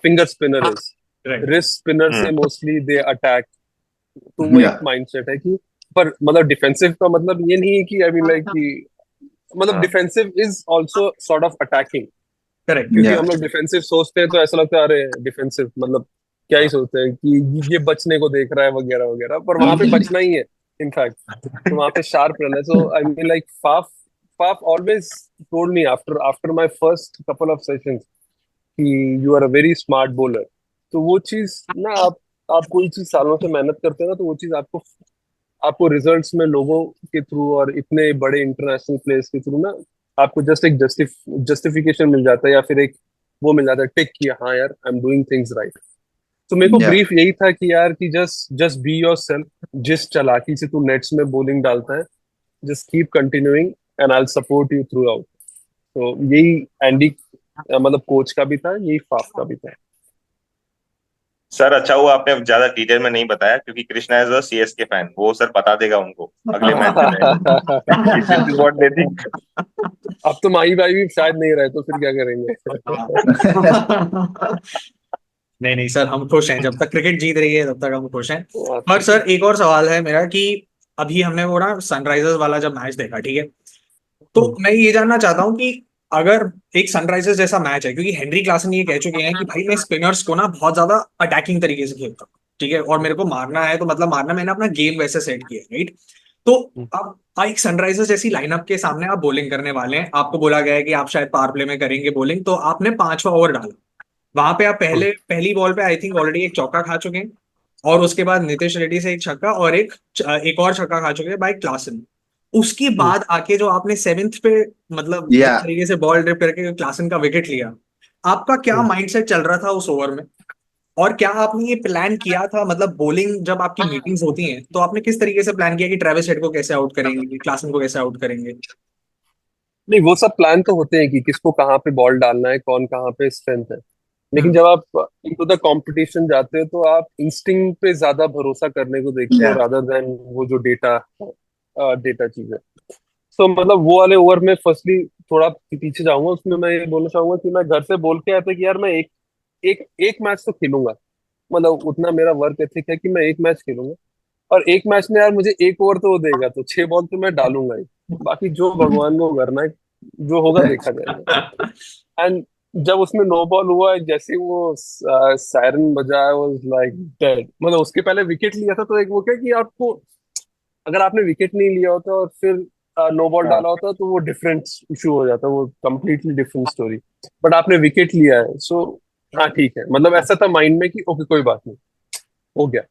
Speaker 2: finger spinner is,
Speaker 4: right.
Speaker 2: Wrist spinner से
Speaker 1: हम्म।
Speaker 2: मोस्टली दे अटैक, तो वो
Speaker 3: या
Speaker 2: एक माइंडसेट है कि, पर मतलब डिफेंसिव का मतलब ये नहीं है कि आई मीन लाइक कि, मतलब
Speaker 1: हाँ।
Speaker 2: Defensive is also sort of attacking,
Speaker 4: correct.
Speaker 2: क्योंकि
Speaker 3: या
Speaker 2: हम लोग डिफेंसिव सोचते हैं तो ऐसा लगता है अरे डिफेंसिव मतलब क्या ही सोचते हैं कि ये बचने को देख रहा है वगैरह वगैरह, पर वहां पे बचना ही है इनफैक्ट, तो वहां पे शार्प रहना है। So I mean like Faf Faf always told me after after my first couple of sessions कि you are a very smart bowler. तो वो चीज ना, आप कोई चीज सालों से मेहनत करते हैं ना, तो वो चीज आपको आपको रिजल्ट्स में लोगों के थ्रू और इतने बड़े इंटरनेशनल प्लेयर्स के थ्रू ना, आपको जस्ट एक जस्टिफिकेशन मिल जाता है, या फिर एक वो मिल जाता है टिक कि हाँ यार I am doing things right. तो मेरे को
Speaker 3: या
Speaker 2: ब्रीफ यही था कि यार कि जस्ट जस्ट बी योरसेल्फ, जिस चालाकी से तू नेट्स में बॉलिंग डालता है just keep continuing and I will support you through out. तो यही एंडी मतलब कोच का भी था, यही फाफ का भी था।
Speaker 1: सर अच्छा हुआ आपने ज्यादा डिटेल में नहीं बताया, क्योंकि Krishna is a CSK fan, वो सर बता देगा उनको अगले मैच से पहले, this is what they think.
Speaker 2: अब तो माही भाई भी शायद नहीं रहे तो फिर क्या करेंगे।
Speaker 4: नहीं नहीं सर, हम खुश हैं, जब तक क्रिकेट जीत रही है तब तक हम खुश हैं। पर
Speaker 2: अच्छा।
Speaker 4: सर एक और सवाल है मेरा कि अभी हमने वो ना सनराइजर्स वाला जब मैच देखा, ठीक है, तो मैं ये जानना चाहता हूँ कि अगर एक सनराइजर्स जैसा मैच है, क्योंकि हेनरी क्लासन ये कह चुके हैं कि भाई मैं स्पिनर्स को ना बहुत ज्यादा अटैकिंग तरीके से खेलता हूँ, ठीक है, और मेरे को मारना है तो मतलब मारना, मैंने अपना गेम वैसे सेट किया है, राइट। तो अब एक सनराइजर्स जैसी लाइनअप के सामने आप बॉलिंग करने वाले हैं, आपको बोला गया है कि आप शायद पावर प्ले में करेंगे बॉलिंग, तो आपने 5वां ओवर डाला, वहां पे आप पहली बॉल पे आई थिंक ऑलरेडी एक चौका खा चुके हैं, और उसके बाद नितेश रेड्डी से एक छक्का और एक और छक्का खा चुके हैं बाय क्लासन। उसके बाद आके जो आपने 7th पे मतलब जिस
Speaker 3: या
Speaker 4: तरीके से बॉल ड्रिप करके क्लासन का विकेट लिया, आपका क्या माइंडसेट चल रहा था उस ओवर में, और क्या आपने ये प्लान किया था, मतलब बॉलिंग जब आपकी मीटिंग्स होती हैं तो आपने किस तरीके से प्लान किया कि ट्रेविस हेड को कैसे आउट करेंगे, क्लासन को कैसे आउट करेंगे?
Speaker 2: नहीं, वो सब प्लान तो होते हैं कि किसको कहाँ पे बॉल डालना है, कौन कहाँ पे स्ट्रेंथ है। लेकिन जब आप इनटू द कंपटीशन जाते हो तो आप इंस्टिंक्ट पे ज्यादा भरोसा करने को देखते हो
Speaker 3: या
Speaker 2: रादर देन वो जो डेटा डेटा चीज है। सो मतलब वो वाले ओवर में फर्स्टली थोड़ा पीछे जाऊंगा, उसमें मैं ये बोलना चाहूंगा कि मैं घर से बोल के आया था कि यार मैं एक एक एक मैच तो खेलूंगा। मतलब उतना मेरा वर्क एथिक है कि मैं एक मैच खेलूंगा, और एक मैच में यार मुझे एक ओवर तो वो देगा, तो 6 बॉल तो मैं डालूंगा ही। बाकी जो भगवान को करना है, जो होगा देखा जाएगा। एंड जब उसमें नो बॉल हुआ, जैसे ही वो सायरन बजाया, वाज लाइक डेड। मतलब उसके पहले विकेट लिया था तो एक वो क्या कि आपको, अगर आपने विकेट नहीं लिया होता और फिर नो बॉल डाला होता तो वो डिफरेंट इशू हो जाता, वो कम्प्लीटली डिफरेंट स्टोरी। बट आपने विकेट लिया है, सो हाँ ठीक है। मतलब ऐसा था माइंड में कि ओके कोई बात नहीं, हो गया।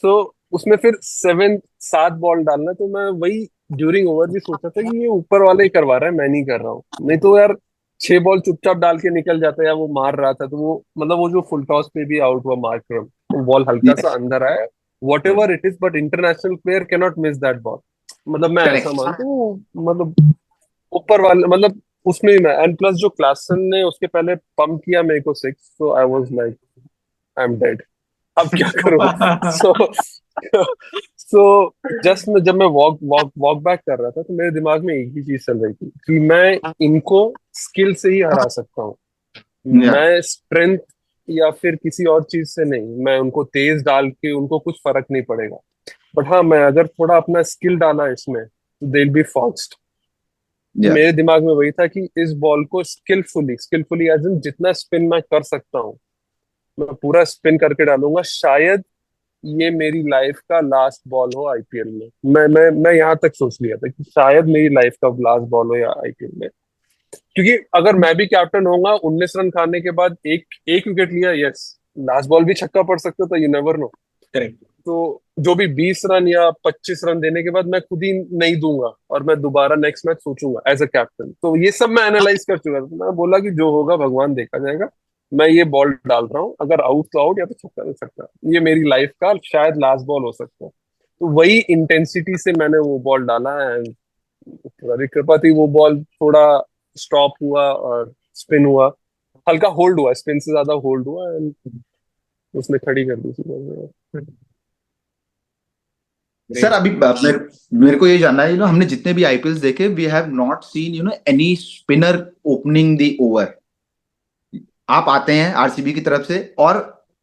Speaker 2: सो उसमें फिर 7 बॉल डालना, तो मैं वही ड्यूरिंग ओवर भी सोचा था कि ये ऊपर वाले ही करवा रहा है, मैं नहीं कर रहा हूँ। नहीं तो यार 6 बॉल चुपचाप डाल के निकल जाता, या वो मार रहा था तो वो मतलब वो जो फुल टॉस पे भी आउट हुआ मार्करम, वो बॉल हल्का सा अंदर आया, what ever it is, but international player can not miss that ball. मतलब मैं ऐसा
Speaker 3: करेक्ट।
Speaker 2: मानता हूँ, मतलब ऊपर वाले मतलब उसमें ही मैं, एंड प्लस जो क्लासन ने उसके पहले पंप किया मेरे को 6, so I was like I am dead, अब क्या करूं। सो सो जस्ट मैं जब मैं वॉक वॉक वॉक बैक कर रहा था तो मेरे दिमाग में एक ही चीज चल रही थी कि मैं इनको स्किल से ही हरा सकता हूँ।
Speaker 3: या
Speaker 2: मैं स्ट्रेंथ या फिर किसी और चीज से नहीं, मैं उनको तेज डाल के उनको कुछ फर्क नहीं पड़ेगा। बट हाँ, मैं अगर थोड़ा अपना स्किल डाला इसमें तो दे विल बी फास्ट। तो
Speaker 3: या
Speaker 2: मेरे दिमाग में वही था कि इस बॉल को स्किलफुली स्किलफुली एज इन जितना स्पिन मैं कर सकता हूँ मैं पूरा स्पिन करके डालूंगा। शायद ये मेरी लाइफ का लास्ट बॉल हो आईपीएल में। मैं यहाँ तक सोच लिया था कि शायद मेरी लाइफ का लास्ट बॉल हो या आईपीएल में। क्योंकि अगर मैं भी कैप्टन होऊंगा 19 रन खाने के बाद एक एक विकेट लिया, यस, लास्ट बॉल भी छक्का पड़ सकता था, यू नेवर नो।
Speaker 4: करेक्ट।
Speaker 2: तो जो भी 20 रन या 25 रन देने के बाद मैं खुद ही नहीं दूंगा, और मैं दोबारा नेक्स्ट मैच सोचूंगा एज अ कैप्टन। तो ये सब मैं एनालाइज कर चुका था, तो मैं बोला कि जो होगा भगवान देखा जाएगा। मैं ये बॉल डाल रहा हूँ, अगर आउट तो आउट, या तो छक्का तो छक्का। ये मेरी लाइफ का शायद लास्ट बॉल हो सकता है। तो वही इंटेंसिटी से मैंने वो बॉल डाला, एंड खुदा कृपा थी वो बॉल थोड़ा स्टॉप हुआ और स्पिन हुआ, हल्का होल्ड हुआ, स्पिन से ज्यादा होल्ड हुआ, एंड उसने खड़ी कर दी थी ball।
Speaker 3: Sir
Speaker 4: great.
Speaker 3: अभी मेरे मेरे को ये जानना है, हमने जितने भी आईपीएल देखे, we have not seen any spinner opening the over. आप आते हैं आरसीबी की तरफ से, और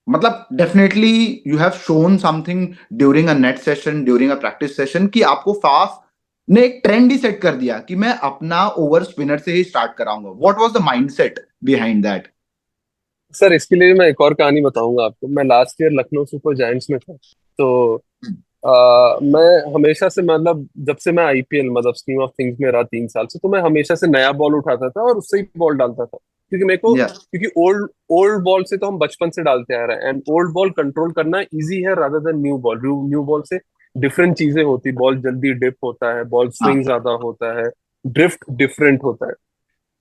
Speaker 3: मतलब definitely you have shown something during a net session, during a practice session, कि आपको फाफ ने एक ट्रेंड ही सेट कर दिया कि मैं अपना ओवर स्पिनर से ही स्टार्ट कराऊंगा। What was the mindset behind that?
Speaker 2: Sir इसके लिए मैं एक और कहानी बताऊंगा आपको। मैं last year Lucknow super giants में था। तो मैं हमेशा से, मतलब जब से मैं आईपीएल मतलब स्कीम ऑफ थिंग्स में रहा 3 साल से, तो मैं हमेशा से नया बॉल उठाता था और उससे ही बॉल डालता था। क्योंकि मेरे को,
Speaker 3: या
Speaker 2: क्योंकि ओल्ड ओल्ड बॉल से तो हम बचपन से डालते आ रहे हैं, एंड ओल्ड बॉल कंट्रोल करना इजी है rather than new ball. New ball से डिफरेंट चीजें होती, बॉल जल्दी डिप होता है, बॉल
Speaker 3: हाँ।
Speaker 2: स्विंग ज्यादा होता है, ड्रिफ्ट डिफरेंट होता है।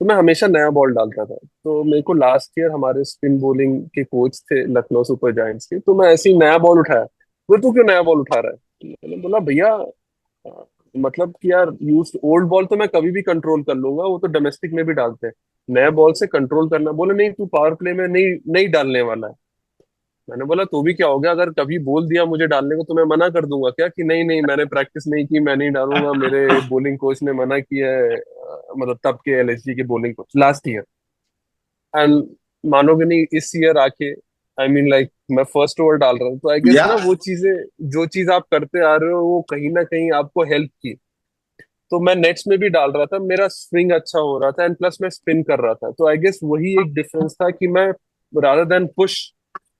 Speaker 2: तो मैं हमेशा नया बॉल डालता था। तो मेरे को लास्ट ईयर हमारे स्पिन बॉलिंग के कोच थे लखनऊ सुपर जायंट्स के, तो मैं ऐसे ही नया बॉल उठाया। बोले तू क्यों नया बॉल उठा रहा है? मैंने बोला भैया, मतलब कि यार यूज ओल्ड बॉल तो मैं कभी भी कंट्रोल कर लूंगा, वो तो डोमेस्टिक में भी डालते हैं, नया बॉल से कंट्रोल करना। बोले नहीं, तू पावर प्ले में नहीं नहीं डालने वाला है। मैंने बोला तो भी क्या हो गया, अगर कभी बोल दिया मुझे डालने को तो मैं मना कर दूंगा क्या कि नहीं नहीं मैंने प्रैक्टिस नहीं की, मैं नहीं डालूंगा, मेरे बॉलिंग कोच ने मना किया है। मतलब तब के एलएसजी के bowling coach last year. And मानोगे नहीं, इस ईयर आके आई मीन लाइक मैं फर्स्ट ओवर डाल रहा हूँ, तो आई गेस
Speaker 3: या
Speaker 2: ना वो चीजें, जो चीज आप करते आ रहे हो वो कहीं ना कहीं आपको हेल्प की। तो मैं नेट्स में भी डाल रहा था, मेरा स्विंग अच्छा हो रहा था, एंड प्लस मैं स्पिन कर रहा था। तो आई गेस वही एक डिफरेंस था कि मैं रादर देन पुश,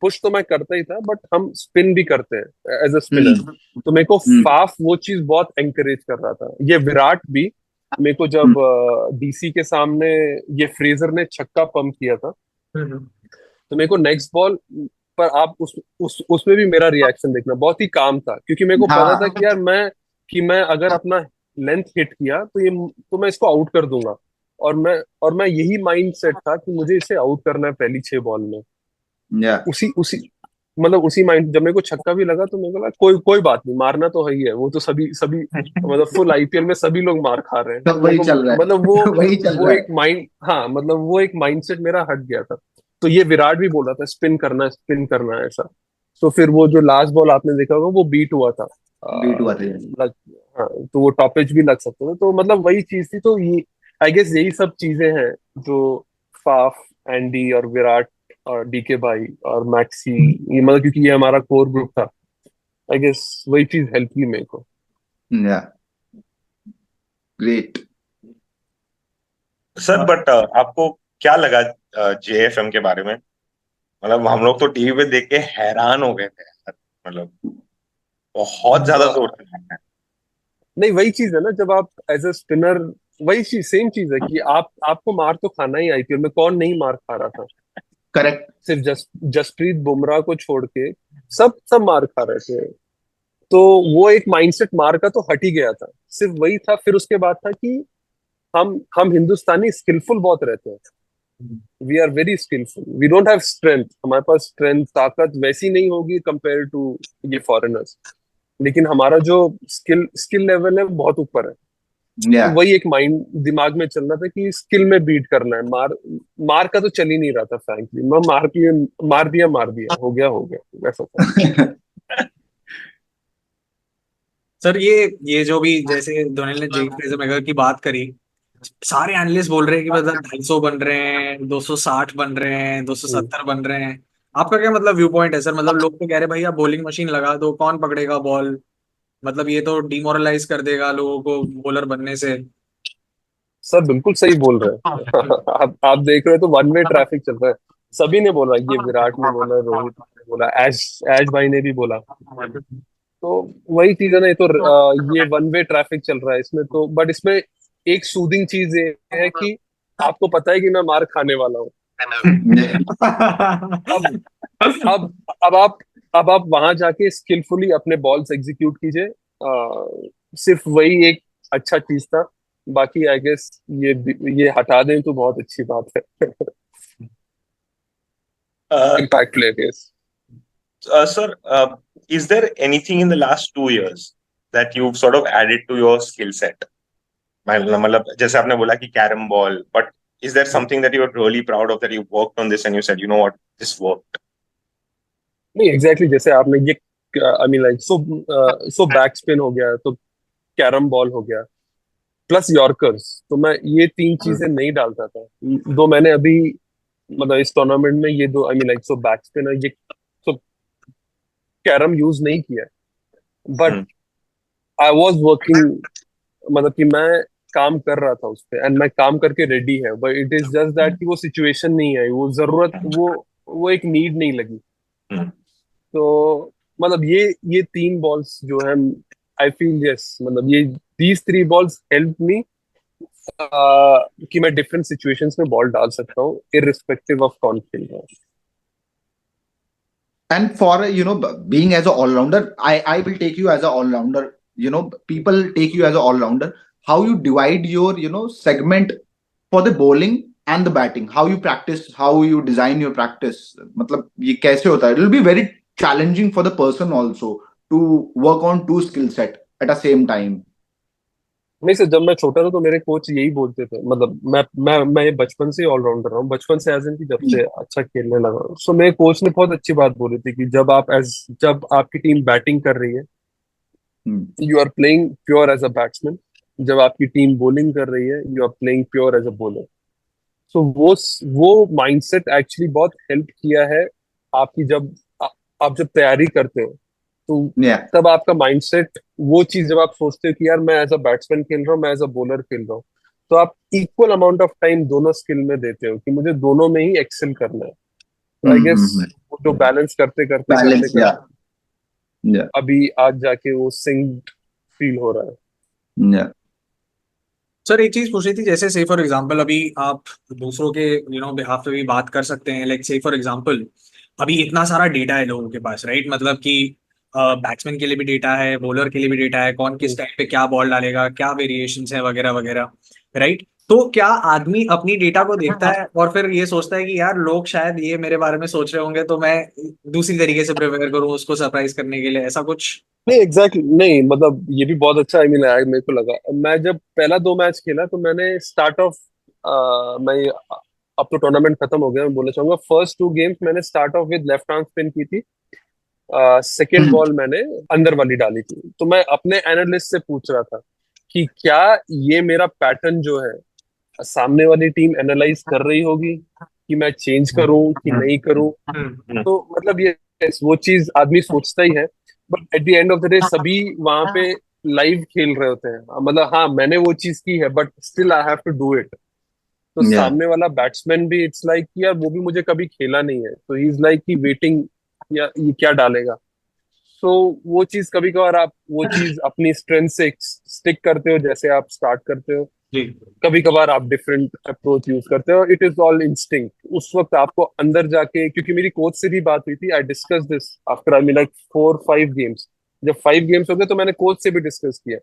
Speaker 2: पुश तो मैं करता ही था, बट हम स्पिन भी करते हैं एज अ स्पिनर।
Speaker 3: हम्म
Speaker 2: तो मेरे को
Speaker 3: हम्म
Speaker 2: फाफ वो चीज बहुत एंकरेज कर रहा था। ये विराट भी, मेरे को जब
Speaker 3: हम्म
Speaker 2: डीसी के सामने ये फ्रेजर ने छक्का पंप किया था,
Speaker 4: हम्म।
Speaker 2: तो मेरे को नेक्स्ट बॉल पर आप उसमें भी मेरा रिएक्शन देखना बहुत ही काम था, क्योंकि मेरे को पता था
Speaker 3: हाँ।
Speaker 2: कि यार मैं अगर अपना लेंथ हिट किया तो ये, तो मैं इसको आउट कर दूंगा। और मैं यही माइंड सेट था कि मुझे इसे आउट करना है पहली 6 बॉल में।
Speaker 3: या
Speaker 2: उसी उसी मतलब उसी माइंड, जब मेरे को छक्का भी लगा तो मेरे को लगा कोई कोई बात नहीं, मारना तो है ही है, वो तो सभी सभी मतलब फुल आईपीएल में सभी लोग मार खा रहे हैं,
Speaker 3: सब
Speaker 2: तो मेरे
Speaker 3: वही
Speaker 2: को
Speaker 3: चल रहा
Speaker 2: मतलब
Speaker 3: है वही चल
Speaker 2: वो
Speaker 3: रहा
Speaker 2: एक माइंड, हाँ मतलब वो एक माइंडसेट मेरा हट गया था। तो ये विराट भी बोल रहा था स्पिन करना है ऐसा। तो फिर वो जो लास्ट बॉल आपने देखा होगा वो बीट हुआ था,
Speaker 3: है। बीट हुआ था।
Speaker 2: लग, हाँ, तो वो टॉपेज भी लग सकते थे, तो मतलब वही चीज थी। तो ये आई गेस यही सब चीजें हैं जो फाफ, एंडी और विराट और डीके भाई और मैक्सी, ये मतलब क्योंकि ये हमारा कोर ग्रुप था, आई गेस वही चीज हेल्प की मेरे को।
Speaker 3: या ग्रेट।
Speaker 1: सर बट आपको क्या लगा जेएफएम के बारे में? मतलब हम लोग तो टीवी पे देख के हैरान हो गए थे यार। मतलब बहुत ज्यादा जोर से मारना है।
Speaker 2: नहीं वही चीज है ना, जब आप एज अ स्पिनर, वही चीज सेम चीज है कि आपको मार तो खाना ही, आईपीएल में कौन नहीं मार खा रहा था?
Speaker 3: करेक्ट।
Speaker 2: सिर्फ जसप्रीत बुमराह को छोड़ के सब सब मार खा रहे थे। तो वो एक माइंडसेट मार का तो हट ही गया था, सिर्फ वही था। फिर उसके बाद था कि हम हिंदुस्तानी स्किलफुल बहुत रहते हैं, we are very skillful, we don't have strength, हमारे पास स्ट्रेंथ ताकत वैसी नहीं होगी कंपेयर टू ये फॉरेनर्स, लेकिन हमारा जो स्किल स्किल लेवल है वो बहुत ऊपर है।
Speaker 3: या
Speaker 2: तो वही एक माइंड दिमाग में चल रहा था कि स्किल में बीट करना है, मार मार का तो चल ही नहीं रहा था फ्रैंकली, मैं मार दिया हो गया वैसा था।
Speaker 4: सर ये जो भी जैसे धोनी ने जेक फ्रेजर की बात करी, सारे एनालिस्ट बोल रहे हैं कि मतलब 250 बन रहे हैं, 260 बन रहे हैं,
Speaker 2: हम्म।
Speaker 4: 270 बन रहे हैं। आपका क्या मतलब व्यू पॉइंट है सर? मतलब लोग तो कह रहे हैं भाई आप बॉलिंग मशीन लगा दो, कौन पकड़ेगा बॉल? मतलब ये तो डिमोरलाइज कर देगा लोगों को बॉलर बनने से।
Speaker 2: सर बिल्कुल सही बोल रहे हैं। आप देख रहे हो तो वन वे ट्रैफिक चल रहा है, सभी ने बोला, ये विराट ने बोला, रोहित ने बोला, ऐश ऐश भाई ने भी बोला। तो वही चीज है ना, ये तो ये वन वे ट्रैफिक चल रहा है इसमें तो, बट इसमें एक सूदिंग चीज ये है कि आपको पता है कि मैं मार खाने वाला हूँ। अब अब अब आप अब आप वहां जाके स्किलफुली अपने बॉल्स एग्जीक्यूट कीजिए, सिर्फ वही एक अच्छा चीज था। बाकी आई गेस ये हटा दें तो बहुत अच्छी बात है। Impact player guess.
Speaker 1: Sir, is there anything in the last 2 years that you've sort of added to your skill set? मतलब जैसे आपने बोला कि carrom ball, but is there something that you're really proud of that you worked on this and you said, you know what, this worked?
Speaker 2: नहीं exactly जैसे आपने ये, आई mean like so back spin हो गया, तो कैरम बॉल हो गया, plus yorkers, तो मैं ये तीन चीजें नहीं डालता था। दो मैंने अभी मतलब इस टूर्नामेंट में ये दो, आई mean like so back spin और ये सो कैरम यूज नहीं किया, but
Speaker 1: Hmm.
Speaker 2: I was working, मतलब कि मैं काम कर रहा था उस पे, एंड मैं काम करके रेडी है, but it is just that कि वो सिचुएशन नहीं आई, वो जरूरत, वो एक नीड नहीं लगी।
Speaker 1: Hmm.
Speaker 2: तो मतलब ये तीन बॉल्स जो है, आई फील यस, मतलब ये these three balls help me कि मैं डिफरेंट सिचुएशंस में बॉल डाल सकता हूँ इररिस्पेक्टिव ऑफ कौन खेल रहा है।
Speaker 3: And for being as a all-rounder, I will take you as a all-rounder. People take you as a all-rounder. How you divide your segment for the bowling and the batting, how you practice, how you design your practice, मतलब ये कैसे होता है? It will be very challenging for the person also to work on two skill set at the same time.
Speaker 2: नहीं sir, जब मैं छोटा था तो मेरे कोच यही बोलते थे, मतलब मैं ये बचपन से ऑलराउंडर रहा हूँ, बचपन से एज इन की जब से अच्छा खेलने लगा हूँ। सो मेरे कोच ने बहुत अच्छी बात बोली थी कि जब आपकी टीम बैटिंग कर रही है,
Speaker 3: Hmm.
Speaker 2: You are playing pure as a batsman, जब आपकी टीम बॉलिंग कर रही है you are playing pure as a bowler. So वो माइंडसेट एक्चुअली बहुत हेल्प किया है आपकी, आप जब तैयारी करते हो तो
Speaker 3: Yeah.
Speaker 2: तब आपका माइंडसेट, वो चीज जब आप सोचते हो कि यार मैं एज अ बैट्समैन खेल रहा हूँ, मैं एज अ बॉलर खेल रहा हूँ, तो आप इक्वल अमाउंट ऑफ टाइम दोनों स्किल में देते हो कि मुझे दोनों में ही एक्सेल करना है। तो आई गेस
Speaker 3: Mm-hmm.
Speaker 2: वो जो बैलेंस करते करते करते
Speaker 3: Balance. Yeah.
Speaker 2: करते
Speaker 3: Yeah.
Speaker 2: अभी आज जाके वो सिंक फील हो रहा है।
Speaker 3: Yeah.
Speaker 4: सर एक चीज पूछ रही थी, जैसे से फॉर एग्जांपल अभी आप दूसरों के बिहाफ पे भी बात कर सकते हैं, लाइक से फॉर एग्जांपल अभी इतना सारा डेटा है लोगों के पास, राइट? मतलब कि बैट्समैन के लिए भी डेटा है, बॉलर के लिए भी डेटा है, कौन किस टाइम पे क्या बॉल डालेगा, क्या वेरिएशंस है वगैरह वगैरह, राइट? तो क्या आदमी अपनी डेटा को देखता है और फिर ये सोचता है कि यार लोग शायद ये मेरे बारे में सोच रहे होंगे तो मैं दूसरी तरीके से प्रिपेयर करूं उसको सरप्राइज करने के लिए, ऐसा कुछ?
Speaker 2: नहीं एग्जैक्टली नहीं, मतलब ये भी बहुत अच्छा आई मीन मेरे को लगा। मैं जब पहला 2 मैच खेला तो मैंने स्टार्ट ऑफ, मैं अब तो टूर्नामेंट खत्म हो गया, मैं बोलना चाहूंगा फर्स्ट 2 गेम्स मैंने start of with left arm spin की थी। सेकेंड
Speaker 3: हम्म।
Speaker 2: बॉल मैंने अंदर वाली डाली थी, तो मैं अपने एनालिस्ट से पूछ रहा था कि क्या ये मेरा पैटर्न जो है सामने वाली टीम एनालाइज कर रही होगी कि मैं चेंज करूं कि नहीं करूं।
Speaker 1: हम्म,
Speaker 2: तो मतलब ये yes, वो चीज आदमी सोचता ही है, but at the end of the day सभी वहां पे लाइव खेल रहे होते हैं। मतलब हाँ मैंने वो चीज की है but still I have to do it. तो
Speaker 3: या
Speaker 2: सामने वाला बैट्समैन भी इट्स लाइक यार वो भी मुझे कभी खेला नहीं है, तो ही इज लाइक कि वेटिंग या ये क्या डालेगा। सो वो चीज कभी कभार आप वो चीज अपनी स्ट्रेंथ से स्टिक करते हो जैसे आप स्टार्ट करते हो,
Speaker 4: जी।
Speaker 2: कभी कभार आप डिफरेंट अप्रोच यूज करते हो। It is all instinct. उस वक्त आपको अंदर जाके, क्योंकि मेरी कोच से भी बात हुई थी, I discuss this after I mean like 4-5 games. जब 5 गेम्स हो गए तो मैंने कोच से भी डिस्कस किया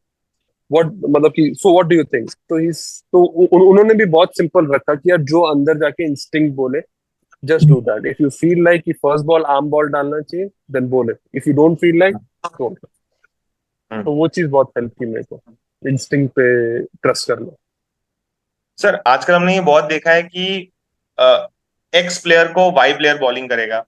Speaker 2: व्हाट, मतलब कि so what do you think. तो उन्होंने भी बहुत सिंपल रखा कि यार जो अंदर जाके इंस्टिंक्ट बोले just do that. If you feel like कि फर्स्ट बॉल आर्म बॉल डालना चाहिए then bowl it, if you don't feel like don't.
Speaker 1: Hmm.
Speaker 2: तो वो चीज बहुत हेल्प की मेरे को, इंस्टिंक्ट पे ट्रस्ट करना।
Speaker 1: सर आजकल हमने ये बहुत देखा है कि एक्स प्लेयर को वाई प्लेयर बॉलिंग करेगा,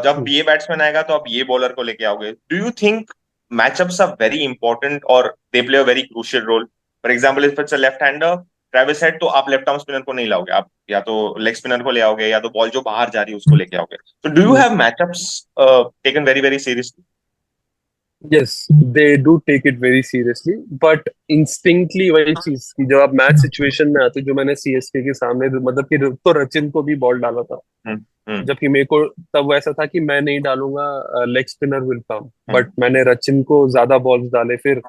Speaker 1: जब ये बैट्समैन आएगा तो आप ये बॉलर को लेके आओगे। Do you think matchups are very important और they play a very crucial role? For example if it's a left hander Travis Head, तो आप लेफ्ट आर्म स्पिनर को नहीं लाओगे, आप या तो लेग स्पिनर को ले आओगे या तो बॉल जो बाहर जा रही है उसको लेके आओगे। तो do you have matchups taken very very seriously?
Speaker 2: Yes they do take it very seriously, but instinctively वही चीज कि जब आप मैच सिचुएशन में आते हो, जो मैंने सीएसके के सामने मतलब कि तो रचिन को भी बॉल डाला था,
Speaker 1: हम्म, हम्म,
Speaker 2: जबकि मेरे को तब वैसा था कि मैं नहीं डालूंगा, leg spinner will come,
Speaker 1: hmm,
Speaker 2: but मैंने रचिन को ज्यादा बॉल्स डाले। फिर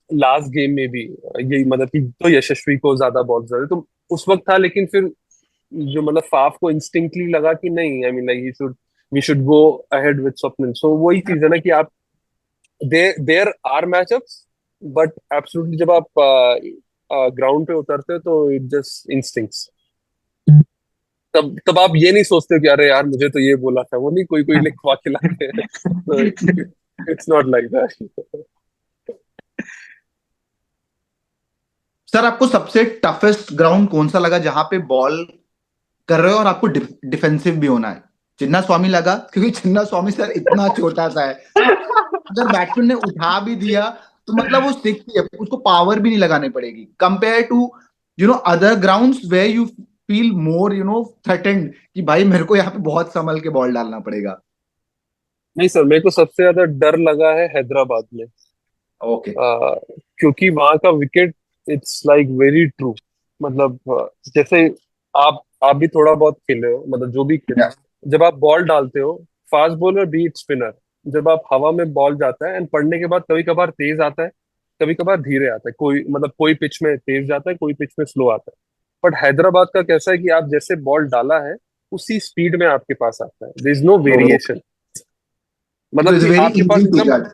Speaker 2: लास्ट गेम में भी यही मतलब कि तो यशस्वी को ज्यादा बॉल्स डाले, तो उस वक्त था। लेकिन फिर जो मतलब फाफ को इंस्टिंक्टली लगा कि नहीं, I mean like he should, we should go ahead with Swapnil. So वही चीज है ना कि आप there are matchups, but absolutely जब आप ग्राउंड पे उतरते हो तो इट जस्ट इंस्टिंक्ट्स। तब तब आप ये नहीं सोचते कि अरे यार मुझे तो ये बोला था, वो नहीं, कोई कोई लिखवा के लाते हैं। तो it's not like that.
Speaker 3: Sir आपको सबसे टफेस्ट ग्राउंड कौन सा लगा जहां पे बॉल कर रहे हो और आपको डिफेंसिव भी होना है? चिन्ना स्वामी लगा, क्योंकि चिन्ना स्वामी सर इतना छोटा सा है, अगर बैट्समैन ने उठा भी दिया तो मतलब वो सिक्स ही है, उसको पावर भी नहीं लगानी पड़ेगी, compare to other grounds where you feel more threatened कि भाई मेरे को यहाँ पे बहुत संभल के बॉल डालना पड़ेगा।
Speaker 2: नहीं सर, मेरे को सबसे ज्यादा डर लगा है हैदराबाद में।
Speaker 3: ओके।
Speaker 2: क्योंकि वहां का wicket it's like very true. मतलब जैसे आप भी थोड़ा बहुत खेले हो, मतलब जो भी खेले, जब आप बॉल डालते हो, फास्ट बॉलर बीट स्पिनर, जब आप हवा में बॉल जाता है एंड पड़ने के बाद कभी कभार तेज आता है, कभी कभार धीरे आता है, कोई मतलब कोई पिच में तेज जाता है, कोई पिच में स्लो आता है। बट हैदराबाद का कैसा है कि आप जैसे बॉल डाला है उसी स्पीड में आपके पास आता है, देयर इज नो वेरिएशन।
Speaker 3: तो
Speaker 2: मतलब
Speaker 3: इट्स
Speaker 2: कि
Speaker 3: वेरी
Speaker 2: आपके पास
Speaker 3: इजी टू
Speaker 2: एकदम,
Speaker 3: जज।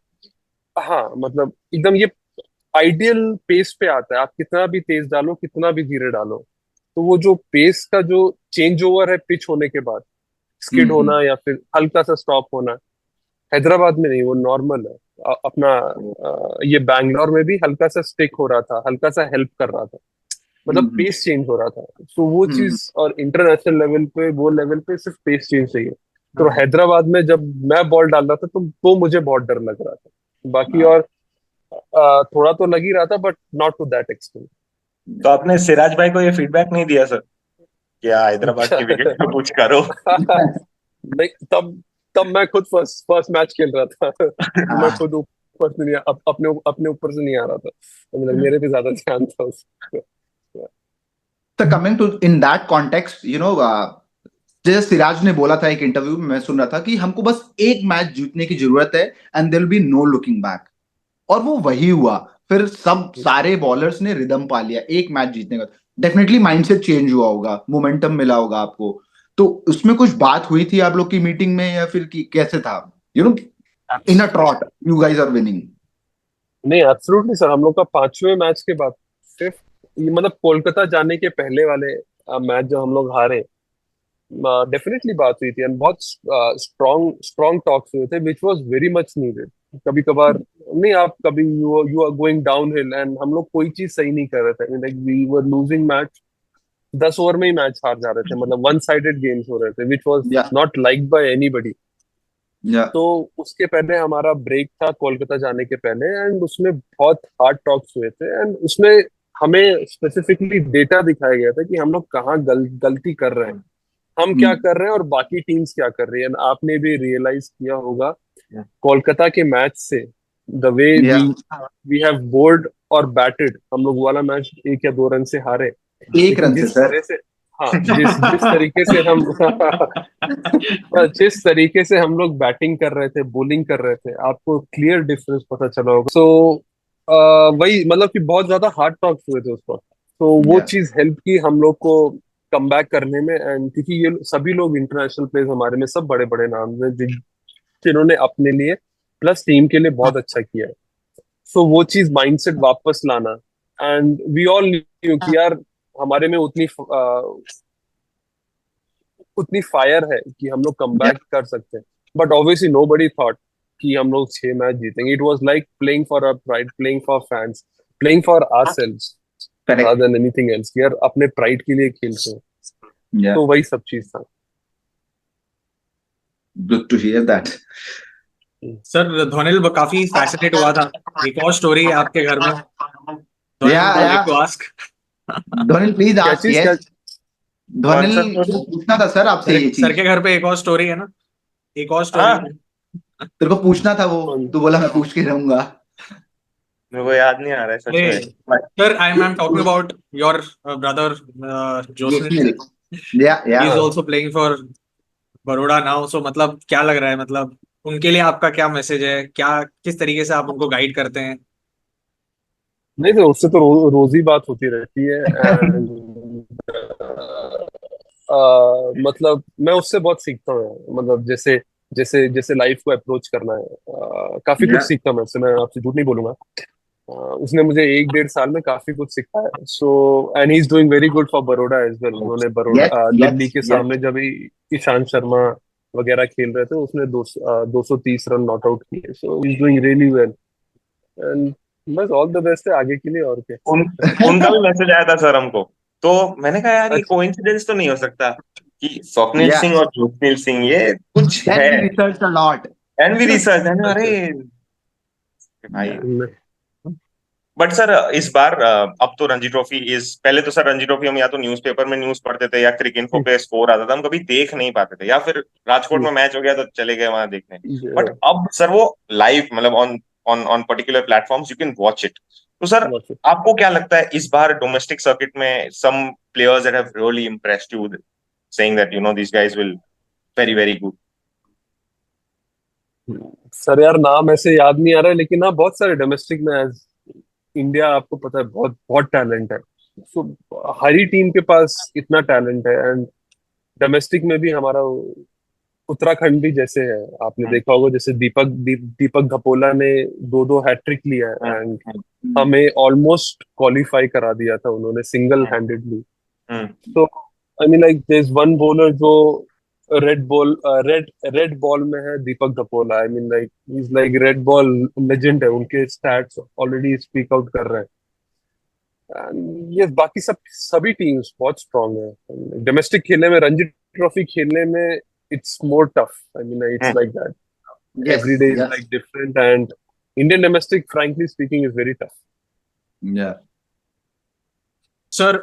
Speaker 2: हाँ मतलब एकदम ये आइडियल पेस पे आता है। आप कितना भी तेज डालो, कितना भी धीरे डालो, तो वो जो पेस का जो चेंज ओवर है पिच होने के बाद, स्किड
Speaker 3: हम्म।
Speaker 2: होना या फिर हल्का सा स्टॉप होना, हैदराबाद में नहीं, वो नॉर्मल है। अपना ये बैंगलोर में भी हल्का सा स्टिक हो रहा था, हल्का सा हेल्प कर रहा था, मतलब
Speaker 3: हम्म।
Speaker 2: पेस चेंज हो रहा था। तो वो
Speaker 3: हम्म।
Speaker 2: चीज, और इंटरनेशनल लेवल पे वो लेवल पे सिर्फ पेस चेंज चाहिए। तो हैदराबाद में जब मैं बॉल डाल रहा था तो मुझे बहुत डर लग रहा था। बाकी और थोड़ा तो लग ही रहा था, but not to that extent.
Speaker 1: तो आपने सिराज भाई को ये फीडबैक नहीं दिया सर, क्या हैदराबाद की विकेट पे कुछ करो?
Speaker 2: नहीं, तब तब मैं खुद फर्स्ट फर्स्ट मैच खेल रहा था। तो मैं खुद ऊपर से नहीं अपने अपने ऊपर से नहीं आ रहा था, तो मतलब मेरे पे ज्यादा ध्यान था उस।
Speaker 3: तो coming to in that context, जैसे सिराज ने बोला था एक इंटरव्यू में, मैं सुन रहा था कि हमको बस एक मैच जीतने की जरूरत है and there will be no looking back, और वो वही हुआ। फिर सब सारे बॉलर्स ने रिदम पा लिया एक मैच जीतने का। डेफिनेटली माइंडसेट चेंज हुआ होगा, मोमेंटम मिला होगा आपको। तो उसमें कुछ बात हुई थी आप लोग की मीटिंग में, या फिर कैसे था? In a trot you guys are winning.
Speaker 2: नहीं एब्सोल्युटली सर, हम लोग का 5वें मैच के बाद, फिफ्थ मतलब कोलकाता जाने के पहले वाले मैच जो हम लोग हारे, डेफिनेटली बात हुई थी एंड बहुत स्ट्रॉन्ग स्ट्रॉन्ग टॉक्स हुए थे which was very much needed. कभी कभार नहीं, आप कभी you are going downhill and हम लोग कोई चीज सही नहीं कर रहे थे, like we were losing match, 10 over में ही मैच हार जा रहे थे, मतलब वन साइडेड गेम्स हो रहे थे विच वाज
Speaker 3: या
Speaker 2: नॉट लाइक बाय एनीबडी।
Speaker 3: या
Speaker 2: तो उसके पहले हमारा ब्रेक था कोलकाता जाने के पहले, एंड उसमें बहुत हार्ड टॉक्स हुए थे एंड उसमें हमें स्पेसिफिकली डेटा दिखाया गया था कि हम लोग कहाँ गलती कर रहे हैं, हम क्या कर रहे हैं और बाकी टीम्स क्या कर रही है। And आपने भी रियलाइज किया होगा कोलकाता के मैच से, द वे
Speaker 3: या
Speaker 2: वी हैव बोल्ड और बैटेड, हम लोग वाला मैच 1 या 2 रन से हारे,
Speaker 3: एक
Speaker 2: लेकिन
Speaker 3: रन से
Speaker 2: जिस
Speaker 3: सर।
Speaker 2: तरह से, हाँ, जिस जिस तरीके से हम जिस तरीके से हम लोग बैटिंग कर रहे थे, बॉलिंग कर रहे थे, आपको क्लियर डिफरेंस पता चला होगा। सो वही मतलब कि बहुत ज्यादा हार्ड टॉक्स हुए थे उस वक्त, तो वो
Speaker 3: या
Speaker 2: चीज हेल्प की हम लोग को कम बैक करने में। एंड क्योंकि ये सभी लोग इंटरनेशनल प्लेयर्स हमारे में सब बड़े बड़े नाम हैं जिन्होंने अपने लिए प्लस टीम के लिए बहुत अच्छा किया है। सो वो चीज माइंडसेट वापस लाना, एंड वी ऑल न्यू कि यार हमारे में उतनी फायर है कि हम लोग कम
Speaker 3: या
Speaker 2: बैक कर सकते हैं। But obviously nobody thought कि हम लोग 6 मैच जीतेंगे। It was like playing for our pride, playing for fans, playing for ourselves
Speaker 3: correct.
Speaker 2: rather than anything else, कि यार अपने प्राइड के लिए खेलते हैं।
Speaker 3: या
Speaker 2: तो वही सब चीज था।
Speaker 3: Good to hear that.
Speaker 4: Sir धोनिल काफी फैसिनेट हुआ था, एक और स्टोरी है आपके घर में, धोनिल
Speaker 3: या
Speaker 4: would
Speaker 3: या
Speaker 4: like to ask।
Speaker 3: धोनिल प्लीज
Speaker 2: क्या
Speaker 3: आस्क।
Speaker 2: चीज क्या?
Speaker 3: यस,
Speaker 1: कौन सा
Speaker 3: धोनिल को पूछना था सर आपसे
Speaker 4: सर
Speaker 3: ये
Speaker 4: सर
Speaker 3: चीज।
Speaker 4: के घर पे एक और स्टोरी है ना, एक और स्टोरी
Speaker 1: हाँ,
Speaker 4: है।
Speaker 3: तेरे को पूछना था वो, तू बोला मैं पूछ के रहूंगा।
Speaker 1: मेरे को याद नहीं आ रहा है सच
Speaker 4: अरे
Speaker 1: में।
Speaker 4: Sir, I'm talking about your brother Josnil.
Speaker 3: जोशनी। या
Speaker 4: He is
Speaker 2: हाँ,
Speaker 4: also playing for Baroda now, so मतलब क्या लग रहा है, मतलब उनके लिए आपका क्या मैसेज है, क्या किस तरीके से आप उनको गाइड करते हैं?
Speaker 2: नहीं तो उससे तो रोज ही बात होती रहती है। एंड मतलब मैं उससे बहुत सीखता हूँ, मतलब जैसे जैसे जैसे लाइफ को अप्रोच करना है, काफी कुछ
Speaker 3: या
Speaker 2: सीखता हूँ मैं उससे, मैं आपसे झूठ नहीं बोलूंगा। उसने मुझे 1 डेढ़ साल में काफी कुछ सिखाया। So and he is doing very good for Baroda as well. उन्होंने
Speaker 3: यस
Speaker 2: बड़ौदा दिल्ली
Speaker 3: यस
Speaker 2: के
Speaker 3: यस।
Speaker 2: सामने जब ईशांत शर्मा वगैरह खेल रहे थे, उसने 230 रन नॉट आउट किए। So he is doing really well and बस ऑल द बेस्ट है आगे के लिए, और क्या।
Speaker 1: उन उनका भी मैसेज आया था सर हमको, तो मैंने कहा यार ये कोइंसिडेंस तो नहीं हो सकता कि स्वप्निल
Speaker 3: या
Speaker 1: सिंह और जोसनिल सिंह ये कुछ है।
Speaker 3: Then we research a lot.
Speaker 1: And we research and अरे
Speaker 2: अच्छा।
Speaker 1: भाई।
Speaker 2: नहीं,
Speaker 1: बट सर इस बार अब तो रणजी ट्रॉफी इज, पहले तो सर रणजी ट्रॉफी हम या तो न्यूज़पेपर में न्यूज पढ़ते थे या क्रिकइन्फो पे स्कोर आता था, हम कभी देख नहीं पाते थे, या फिर राजकोट में मैच हो गया तो चले गए वहां देखने। बट अब सर वो लाइव, मतलब on on on particular platforms you can watch it. तो सर आपको क्या लगता है इस बार डोमेस्टिक सर्किट में some players that have really impressed you, saying that you know this guys will very very good?
Speaker 2: Sir यार नाम ऐसे याद नहीं आ रहा है, लेकिन हाँ बहुत सारे डोमेस्टिक में एज इंडिया, आपको पता है बहुत बहुत टैलेंट है। सो हर ही टीम के पास इतना टैलेंट है। एंड डोमेस्टिक में भी हमारा उत्तराखंड भी जैसे है, आपने देखा होगा, जैसे दीपक धपोला ने 2-2 हैट्रिक लिया है एंड हमें ऑलमोस्ट क्वालिफाई करा दिया था उन्होंने सिंगल हैंडेडली। तो I mean like there is one bowler जो रेड बॉल में है, Deepak Dhapola. I mean like he is like red ball legend है, उनके स्टैट्स ऑलरेडी स्पीक आउट कर रहे हैं। एंड ये बाकी सभी टीम्स बहुत स्ट्रांग है डोमेस्टिक खेलने में। रणजी ट्रॉफी खेलने में it's more tough, I mean it's like that,
Speaker 3: yes
Speaker 2: every day is
Speaker 3: yes.
Speaker 2: like different, and Indian domestic, frankly speaking, is very tough.
Speaker 3: या
Speaker 4: सर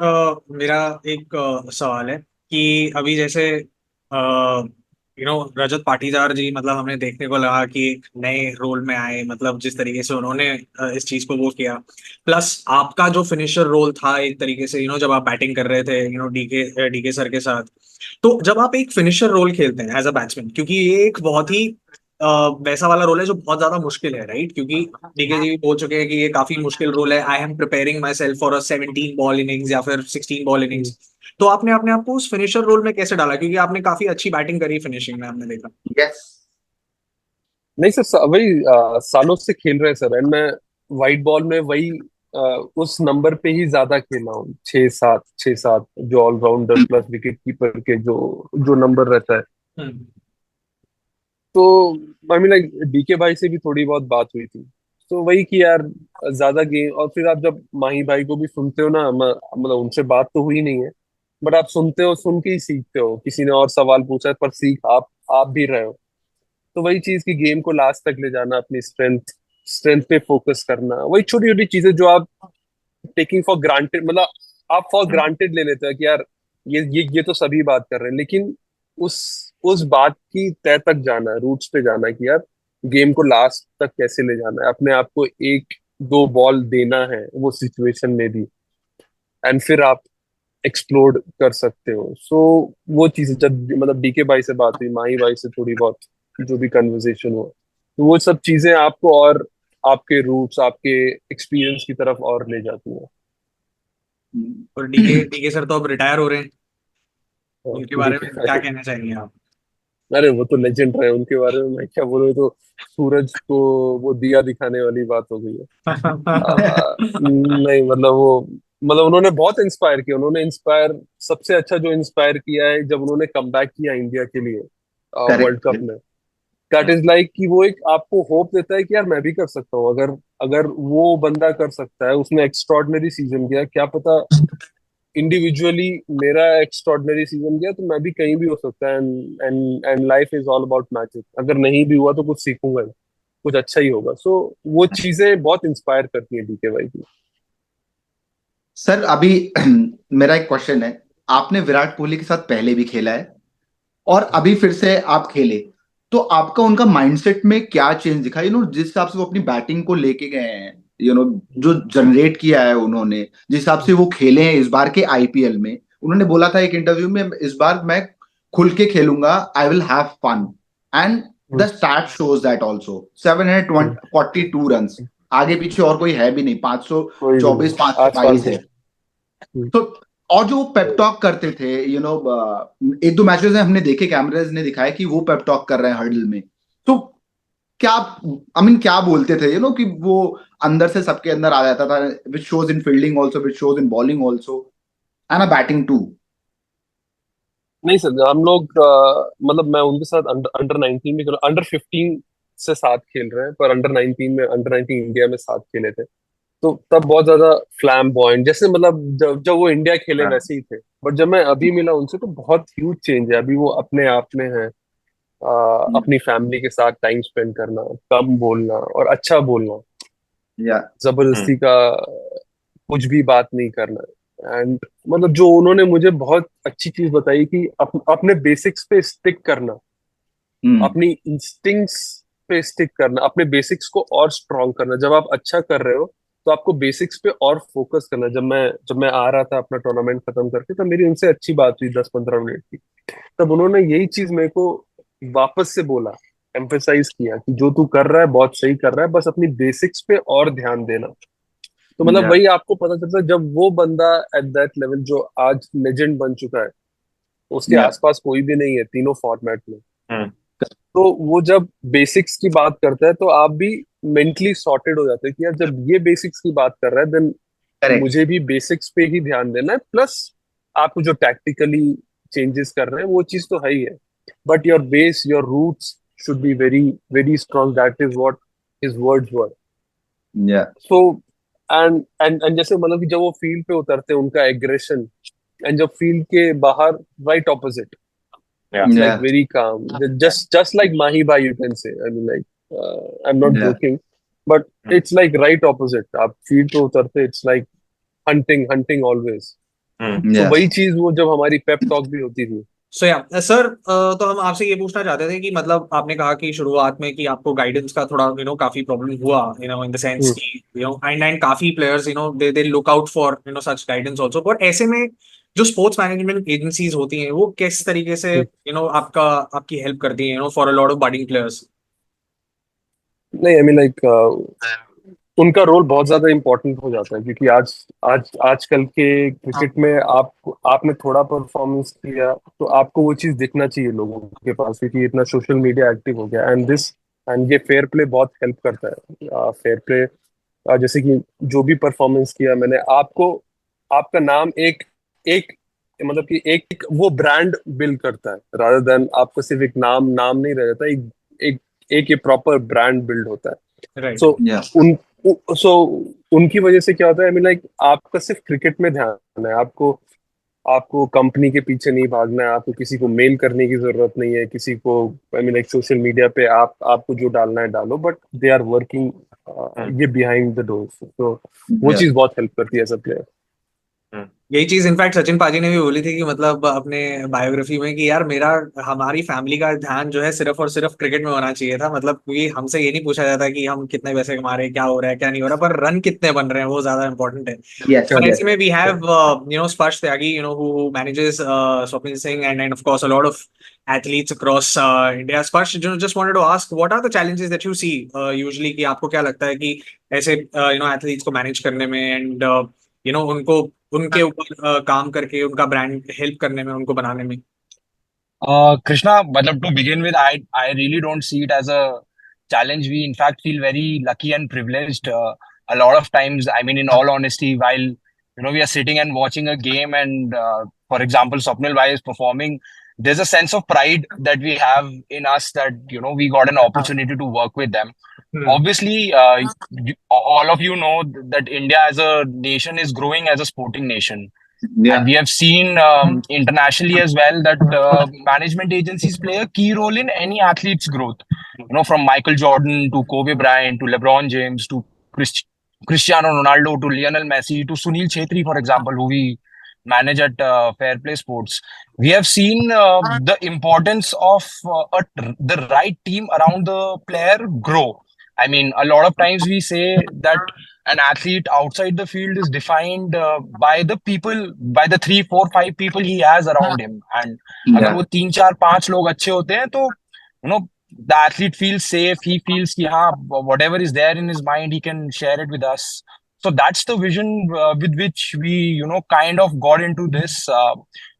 Speaker 4: मेरा एक सवाल है कि अभी जैसे रजत पाटीदार जी, मतलब हमें देखने को लगा कि एक नए रोल में आए, मतलब जिस तरीके से उन्होंने इस चीज को वो किया, प्लस आपका जो फिनिशर रोल था एक तरीके से, जब आप बैटिंग कर रहे थे डीके सर के साथ, तो जब आप एक फिनिशर रोल खेलते हैं एज अ बैट्समैन, क्योंकि ये एक बहुत ही वैसा वाला रोल है जो बहुत ज्यादा मुश्किल है, राइट? क्योंकि डीके जी भी बोल चुके हैं कि ये काफी मुश्किल रोल है, I am preparing my self for a 17 ball innings या फिर 16 बॉल इनिंग्स। तो आपने अपने आप को उस फिनिशर रोल में कैसे डाला, क्योंकि आपने काफी अच्छी बैटिंग करी फिनिशिंग में, हमने देखा।
Speaker 3: यस।
Speaker 2: नहीं सर, वही सालों से खेल रहे हैं सर, एंड मैं वाइट बॉल में वही उस नंबर पे ही ज्यादा खेला हूँ, 6-7 जो ऑलराउंडर प्लस विकेट कीपर के जो जो नंबर रहता है।
Speaker 4: हम्म।
Speaker 2: तो आई मीन लाइक डीके भाई से भी थोड़ी बहुत बात हुई थी, तो वही कि यार ज्यादा गेम, और फिर आप जब माही भाई को भी सुनते हो ना, मतलब उनसे बात तो हुई नहीं है, बट आप सुनते हो, सुन के ही सीखते हो। किसी ने और सवाल पूछा है पर सीख आप भी रहे हो। तो वही चीज की गेम को लास्ट तक ले जाना, अपनी स्ट्रेंथ स्ट्रेंथ पे फोकस करना, वही छोटी छोटी चीजें जो आप टेकिंग फॉर ग्रांटेड, मतलब आप फॉर ग्रांटेड ले लेते हो कि यार ये तो सभी बात कर रहे हैं, लेकिन उस उस बात की तह तक जाना, रूट्स पे जाना कि यार गेम को लास्ट तक कैसे ले जाना है, अपने आप को एक दो बॉल देना है वो सिचुएशन में भी, एंड फिर आप एक्सप्लोड कर सकते हो। सो वो चीज जब मतलब डीके भाई से बात हुई, माही भाई से थोड़ी बहुत जो भी कन्वर्सेशन हुआ, तो वो सब चीजें आपको और आपके रूट्स, आपके एक्सपीरियंस की तरफ और ले जाती हैं।
Speaker 4: और डीके डीके सर तो अब रिटायर हो रहे हैं, उनके बारे
Speaker 2: डीके
Speaker 4: में क्या
Speaker 2: भाई,
Speaker 4: कहना चाहेंगे आप?
Speaker 2: अरे वो तो लेजेंड रहे, उनके बारे में मैं क्या बोलूं। तो सूरज को वो दिया दिखाने वाली बात हो गई है। नहीं मतलब वो, मतलब उन्होंने बहुत इंस्पायर किया, उन्होंने इंस्पायर, सबसे अच्छा जो इंस्पायर किया है जब उन्होंने कमबैक किया इंडिया के लिए वर्ल्ड कप
Speaker 3: करेक्ट।
Speaker 2: में। दैट इज लाइक कि वो एक आपको होप देता है कि यार मैं भी कर सकता हूँ, अगर अगर वो बंदा कर सकता है, उसने एक्स्ट्रॉर्डनरी सीजन किया, क्या पता इंडिविजुअली मेरा एक्स्ट्रॉर्डनरी सीजन किया तो मैं भी कहीं भी हो सकता है। And life is all about magic, अगर नहीं भी हुआ तो कुछ सीखूंगा ही, कुछ अच्छा ही होगा। सो वो चीजें बहुत इंस्पायर करती हैं डीके भाई की।
Speaker 3: सर अभी मेरा एक क्वेश्चन है। आपने विराट कोहली के साथ पहले भी खेला है और अभी फिर से आप खेले, तो आपका उनका माइंडसेट में क्या चेंज दिखा? जिस हिसाब से वो अपनी बैटिंग को लेके गए हैं, जो जनरेट किया है उन्होंने, जिस हिसाब से वो खेले हैं इस बार के आईपीएल में। उन्होंने बोला था एक इंटरव्यू में, इस बार मैं खुल के खेलूंगा, I will have fun, and the stat shows that also. 742 run, आगे पीछे और कोई है भी नहीं,
Speaker 2: कोई भी
Speaker 3: 524
Speaker 2: नहीं, आस पास
Speaker 3: 522
Speaker 2: में।
Speaker 3: है। तो और जो पेप टॉक करते थे, एक दो मैचेस में हमने देखे, कैमराज ने दिखाया कि वो पेप टॉक कर रहे हैं हर्डल में। तो क्या, आई मीन क्या बोलते थे कि वो अंदर से सबके अंदर आ जाता था, which shows in fielding also, which shows in bowling also, and a batting too.
Speaker 2: नहीं सर, हम लोग मतलब मैं उनके साथ अंडर अंडर 19 में, अंडर 15 से साथ खेल रहे हैं, पर अंडर 19 में, अंडर 19 इंडिया में साथ खेले थे। तो तब बहुत ज्यादा फ्लैम्बॉयंट, जैसे मतलब जब जब वो इंडिया खेले
Speaker 1: हाँ,
Speaker 2: वैसे ही थे। बट जब मैं अभी मिला उनसे तो बहुत ह्यूज चेंज है। अभी वो अपने आप में है, अपनी फैमिली के साथ टाइम स्पेंड करना, कम बोलना और अच्छा बोलना,
Speaker 3: या
Speaker 1: हम्म,
Speaker 2: जबरदस्ती का कुछ भी बात नहीं करना। एंड मतलब जो उन्होंने मुझे बहुत अच्छी चीज बताई कि अपने बेसिक्स पे स्टिक करना, अपनी इंस्टिंक्ट्स पे स्टिक करना, अपने बेसिक्स को और स्ट्रॉन्ग करना। जब आप अच्छा कर रहे हो तो आपको बेसिक्स पे और फोकस करना। जब मैं आ रहा था अपना टूर्नामेंट खत्म करके, तब मेरी उनसे अच्छी बात हुई 10-15 मिनट की। तब उन्होंने यही चीज मेरे को वापस से बोला, एम्फेसाइज किया कि जो तू कर रहा है बहुत सही कर रहा है, बस अपनी बेसिक्स पे और ध्यान देना। तो मतलब
Speaker 3: या
Speaker 2: वही आपको पता चलता है, जब वो बंदा एट दैट लेवल जो आज लेजेंड बन चुका है, उसके
Speaker 3: या
Speaker 2: आसपास कोई भी नहीं है तीनों फॉर्मेट में।
Speaker 1: हम्म,
Speaker 2: तो वो जब बेसिक्स की बात करता है तो आप भी मेंटली सॉर्टेड हो जाते हैं कि यार जब ये बेसिक्स की बात कर रहा है, देन
Speaker 3: करेक्ट।
Speaker 2: मुझे भी बेसिक्स पे ही ध्यान देना है। प्लस आप जो टैक्टिकली चेंजेस कर रहे हैं वो चीज तो है ही है, but your base, your roots should be very very strong. That is what his words were.
Speaker 3: Yeah
Speaker 2: so and जैसे मतलब कि जब वो फील्ड पे उतरते हैं, उनका एग्रेशन, एंड जब फील्ड के बाहर राइट ऑपोजिट,
Speaker 1: yeah,
Speaker 2: it's
Speaker 3: या
Speaker 2: like very calm, just like Mahi Bhai, you can say. I mean, like, I'm not
Speaker 3: या
Speaker 2: joking, but
Speaker 1: hmm,
Speaker 2: it's like right opposite. आप फील्ड पे उतरते, it's like hunting always. तो
Speaker 3: या
Speaker 2: वही चीज वो जब हमारी पेप टॉक भी होती थी।
Speaker 4: सो या सर, तो हम आपसे ये पूछना चाहते थे कि मतलब आपने कहा कि शुरुआत में कि आपको गाइडेंस का थोड़ा काफी प्रॉब्लम हुआ, इन द सेंस
Speaker 2: हम्म,
Speaker 4: कि एंड काफी players they look out for such guidance also. But ऐसे में जो स्पोर्ट्स मैनेजमेंट एजेंसीज होती हैं वो किस तरीके से
Speaker 2: हम्म।
Speaker 4: आपकी हेल्प करती हैं for a lot of budding players?
Speaker 2: नहीं, आई मीन लाइक उनका रोल बहुत ज्यादा इंपॉर्टेंट हो जाता है, क्योंकि आज आज आजकल के क्रिकेट में आपने थोड़ा परफॉर्मेंस किया तो आपको वो चीज दिखना चाहिए लोगों के पास, क्योंकि इतना सोशल मीडिया एक्टिव हो गया। एंड ये फेयर प्ले बहुत हेल्प करता है। फेयर प्ले जैसे कि जो भी परफॉर्मेंस किया मैंने, आपको आपका नाम एक एक मतलब कि एक वो ब्रांड बिल्ड करता है, रादर देन आपको सिर्फ एक नाम नाम नहीं रह जाता, एक एक एक ये प्रॉपर ब्रांड बिल्ड होता है।
Speaker 4: राइट
Speaker 2: सो
Speaker 3: या
Speaker 2: सो उनकी वजह से क्या होता है, आई मीन लाइक आपका सिर्फ क्रिकेट में ध्यान है, आपको आपको कंपनी के पीछे नहीं भागना है, आपको किसी को मेल करने की जरूरत नहीं है, किसी को आई मीन लाइक सोशल मीडिया पे आपको जो डालना है डालो, बट दे आर वर्किंग ये बिहाइंड द डोर्स, तो वो
Speaker 3: या
Speaker 2: चीज बहुत हेल्प करती है एज अ प्लेयर।
Speaker 4: यही चीज इनफैक्ट सचिन पाजी ने भी बोली थी कि मतलब अपने बायोग्राफी में कि यार मेरा हमारी फैमिली का ध्यान जो है सिर्फ और सिर्फ क्रिकेट में होना चाहिए था, मतलब क्योंकि हमसे ये नहीं पूछा जाता कि हम कितने पैसे कमा रहे हैं, क्या हो रहा है क्या नहीं हो रहा, पर रन कितने बन रहे हैं वो ज्यादा इंपॉर्टेंट है।
Speaker 3: यस
Speaker 4: और
Speaker 3: यस
Speaker 4: ऐसे में वी हैव स्पर्श त्यागी who manages Swapnil Singh and of course a lot of athletes across India. Sparsh, just wanted to ask what are the challenges that you see usually, कि आपको क्या लगता है कि ऐसे एथलीट्स को मैनेज करने में एंड उनको उनके ऊपर काम करके उनका ब्रांड हेल्प करने में, उनको बनाने में।
Speaker 5: Krishna, matlab, to begin with, I really don't see it as a challenge. We, in fact, feel very lucky and privileged. A lot of times, I mean, in all honesty, while we are sitting and watching a game, and for example, Swapnil Bhai is performing, there's a sense of pride that we have in us that we got an opportunity to work with them. Obviously, all of you know that India as a nation is growing as a sporting nation.
Speaker 3: या
Speaker 5: And we have seen internationally as well that management agencies play a key role in any athlete's growth. From Michael Jordan to Kobe Bryant to LeBron James to Cristiano Ronaldo to Lionel Messi to Sunil Chhetri, for example, who we manage at Fair Play Sports. We have seen the importance of the right team around the player grow. I mean, a lot of times we say that an athlete outside the field is defined by the people, by the 3, 4, 5 people he has around him. And अगर वो 3, 4, 5 लोग अच्छे होते हैं तो the athlete feels safe. He feels कि हाँ, whatever is there in his mind, he can share it with us. So that's the vision with which we kind of got into this.